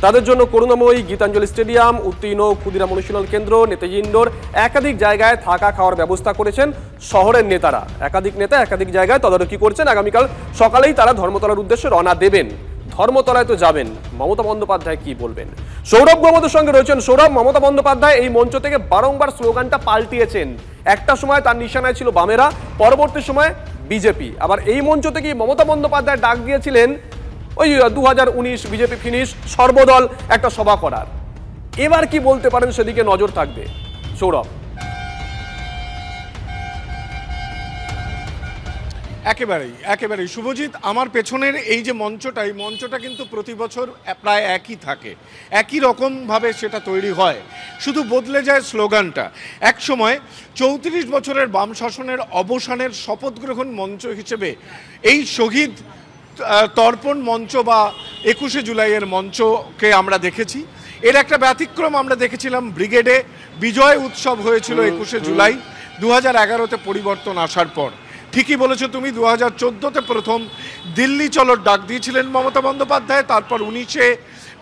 তাদের জন্য করুণাময়ী, গীতাঞ্জলি স্টেডিয়াম, উত্তীর্ণ ক্ষুদিরাম অনুশীলন কেন্দ্র, নেতাজি ইন্ডোর একাধিক জায়গায় থাকা খাওয়ার ব্যবস্থা করেছেন শহরের নেতারা। একাধিক নেতা একাধিক জায়গায় তদারকি করছেন। আগামীকাল সকালেই তারা ধর্মতলার উদ্দেশ্যে রওনা দেবেন। ধর্মতলায় তো যাবেন, মমতা বন্দ্যোপাধ্যায় কি বলবেন? সৌরভ আমাদের সঙ্গে রয়েছেন। সৌরভ, মমতা বন্দ্যোপাধ্যায় এই মঞ্চ থেকে বারংবার স্লোগানটা পাল্টিয়েছেন। একটা সময় তার নিশানায় ছিল বামেরা, পরবর্তী সময় বিজেপি। আবার এই মঞ্চ থেকে মমতা বন্দ্যোপাধ্যায় ডাক দিয়েছিলেন ওই 2019 বিজেপি ফিনিশ সর্বদল একটা সভা করার। এবার কি বলতে পারেন, সেদিকে নজর থাকবে। সৌরভ। একেবারেই শুভজিৎ, আমার পেছনের এই যে মঞ্চটা, এই মঞ্চটা কিন্তু প্রতি বছর প্রায় একই থাকে, একই রকমভাবে সেটা তৈরি হয়, শুধু বদলে যায় স্লোগানটা। এক সময় 34 বছরের বাম শাসনের অবসানের শপথ গ্রহণ মঞ্চ হিসেবে এই শহীদ তর্পণ মঞ্চ বা 21শে জুলাইয়ের মঞ্চকে আমরা দেখেছি। এর একটা ব্যতিক্রম আমরা দেখেছিলাম ব্রিগেডে বিজয় উৎসব হয়েছিল 21শে জুলাই 2011-তে পরিবর্তন আসার পর। ঠিকই বলেছো তুমি, 2014-তে প্রথম দিল্লি চলোর ডাক দিয়েছিলেন মমতা বন্দ্যোপাধ্যায়, তারপর 19-এ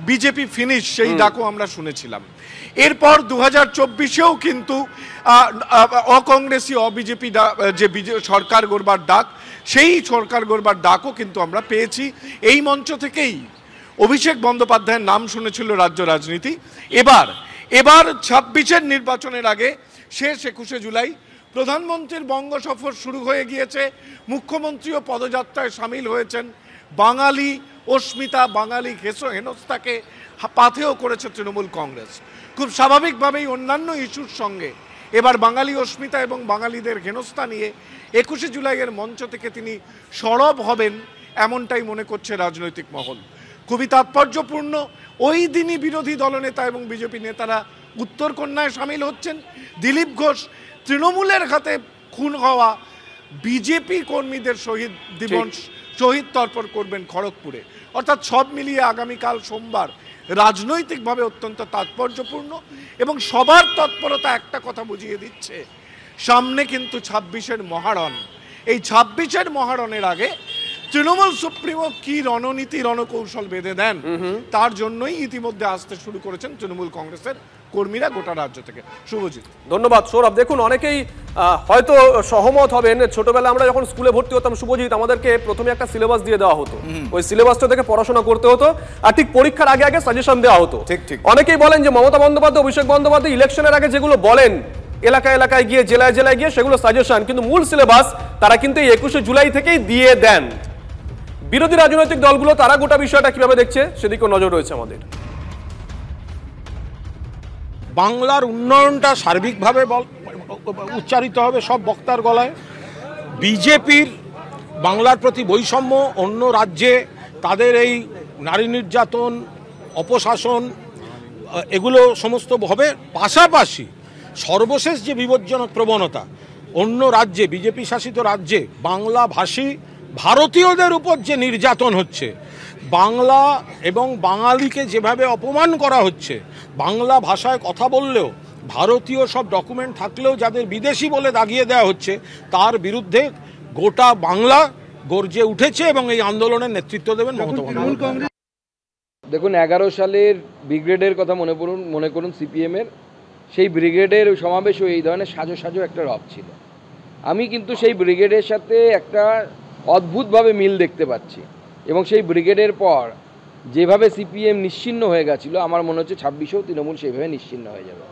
বিজেপি ফিনিশ সেই ডাকও আমরা শুনেছিলাম। এরপর 2024-এও কিন্তু অকংগ্রেসি অবিজেপি যে সরকার গড়বার ডাক, সেই সরকার গড়বার ডাকও কিন্তু আমরা পেয়েছি। এই মঞ্চ থেকেই অভিষেক বন্দ্যোপাধ্যায়ের নাম শুনেছিল রাজ্য রাজনীতি। এবার 26-এর নির্বাচনের আগে শেষ 21শে জুলাই প্রধানমন্ত্রীর বঙ্গ সফর শুরু হয়ে গিয়েছে। মুখ্যমন্ত্রীও পদযাত্রায় সামিল হয়েছেন। বাঙালি অস্মিতা, বাঙালি হেনস্থাকে পাথেয় করেছে তৃণমূল কংগ্রেস। খুব স্বাভাবিকভাবেই অন্যান্য ইস্যুর সঙ্গে এবার বাঙালি অস্মিতা এবং বাঙালিদের হেনস্থা নিয়ে 21শে জুলাইয়ের মঞ্চ থেকে তিনি সরব হবেন, এমনটাই মনে করছে রাজনৈতিক মহল। খুবই তাৎপর্যপূর্ণ, ওই দিনই বিরোধী দলনেতা এবং বিজেপি নেতারা উত্তরকন্যায় সামিল হচ্ছেন। দিলীপ ঘোষ তৃণমূলের হাতে খুন হওয়া বিজেপি কর্মীদের শহীদ দিবস শহীদ তর্পণ করবেন খড়গপুরে। অর্থাৎ সব মিলিয়ে আগামীকাল সোমবার রাজনৈতিকভাবে অত্যন্ত তাৎপর্যপূর্ণ এবং সবার তৎপরতা একটা কথা বুঝিয়ে দিচ্ছে, সামনে কিন্তু 26-এর মহারণ। এই 26-এর মহারণের আগে তৃণমূল সুপ্রিমো কি রণনীতি রণকৌশল বেঁধে দেন, তার জন্যই ইতিমধ্যে আসতে শুরু করেছেন তৃণমূল কংগ্রেসের কর্মীরা গোটা রাজ্য থেকে। শুভজিৎ। ধন্যবাদ সৌরভ। দেখুন, অনেকেই হয়তো সহমত হবেন, ছোটবেলা আমরা যখন স্কুলে ভর্তি হতাম শুভজিৎ, আমাদেরকে প্রথমে একটা সিলেবাস দিয়ে দেওয়া হতো, ওই সিলেবাসটা থেকে পড়াশোনা করতে হতো, আর ঠিক পরীক্ষার আগে সাজেশন দেওয়া হতো। ঠিক অনেকেই বলেন যে মমতা বন্দ্যোপাধ্যায়, অভিষেক বন্দ্যোপাধ্যায় ইলেকশনের আগে যেগুলো বলেন এলাকায় এলাকায় গিয়ে জেলায় জেলায় গিয়ে সেগুলো সাজেশন, কিন্তু মূল সিলেবাস তারা কিন্তু এই 21শে জুলাই থেকেই দিয়ে দেন। বিরোধী রাজনৈতিক দলগুলো তারা গোটা বিষয়টা কিভাবে দেখছে সেদিকেও নজর রয়েছে আমাদের। বাংলার উন্নয়নটা সার্বিকভাবে উচ্চারিত হবে সব বক্তার গলায়। বিজেপির বাংলার প্রতি বৈষম্য, অন্য রাজ্যে তাদের এই নারী নির্যাতন, অপশাসন, এগুলো সমস্ত হবে। পাশাপাশি সর্বশেষ যে বিপজ্জনক প্রবণতা, অন্য রাজ্যে, বিজেপি শাসিত রাজ্যে বাংলাভাষী ভারতীয়দের উপর যে নির্যাতন হচ্ছে, বাংলা এবং বাঙালিকে যেভাবে অপমান করা হচ্ছে, বাংলা ভাষায় কথা বললেও ভারতীয় সব ডকুমেন্ট থাকলেও যাদের বিদেশি বলে দাগিয়ে দেওয়া হচ্ছে, তার বিরুদ্ধে গোটা বাংলা গর্জে উঠেছে এবং এই আন্দোলনের নেতৃত্ব দেবেন মমতা বন্দ্যোপাধ্যায়। দেখুন 11 সালের ব্রিগেডের কথা মনে করুন সিপিএমের, সেই ব্রিগেডের সমাবেশও এই ধরনের সাজো সাজো একটা রব ছিল। আমি কিন্তু সেই ব্রিগেডের সাথে একটা অদ্ভুতভাবে মিল দেখতে পাচ্ছি, এবং সেই ব্রিগেডের পর যেভাবে সিপিএম নিশ্চিহ্ন হয়ে গেছিলো, আমার মনে হচ্ছে 26-এও তৃণমূল সেইভাবে নিশ্চিহ্ন হয়ে যাবে।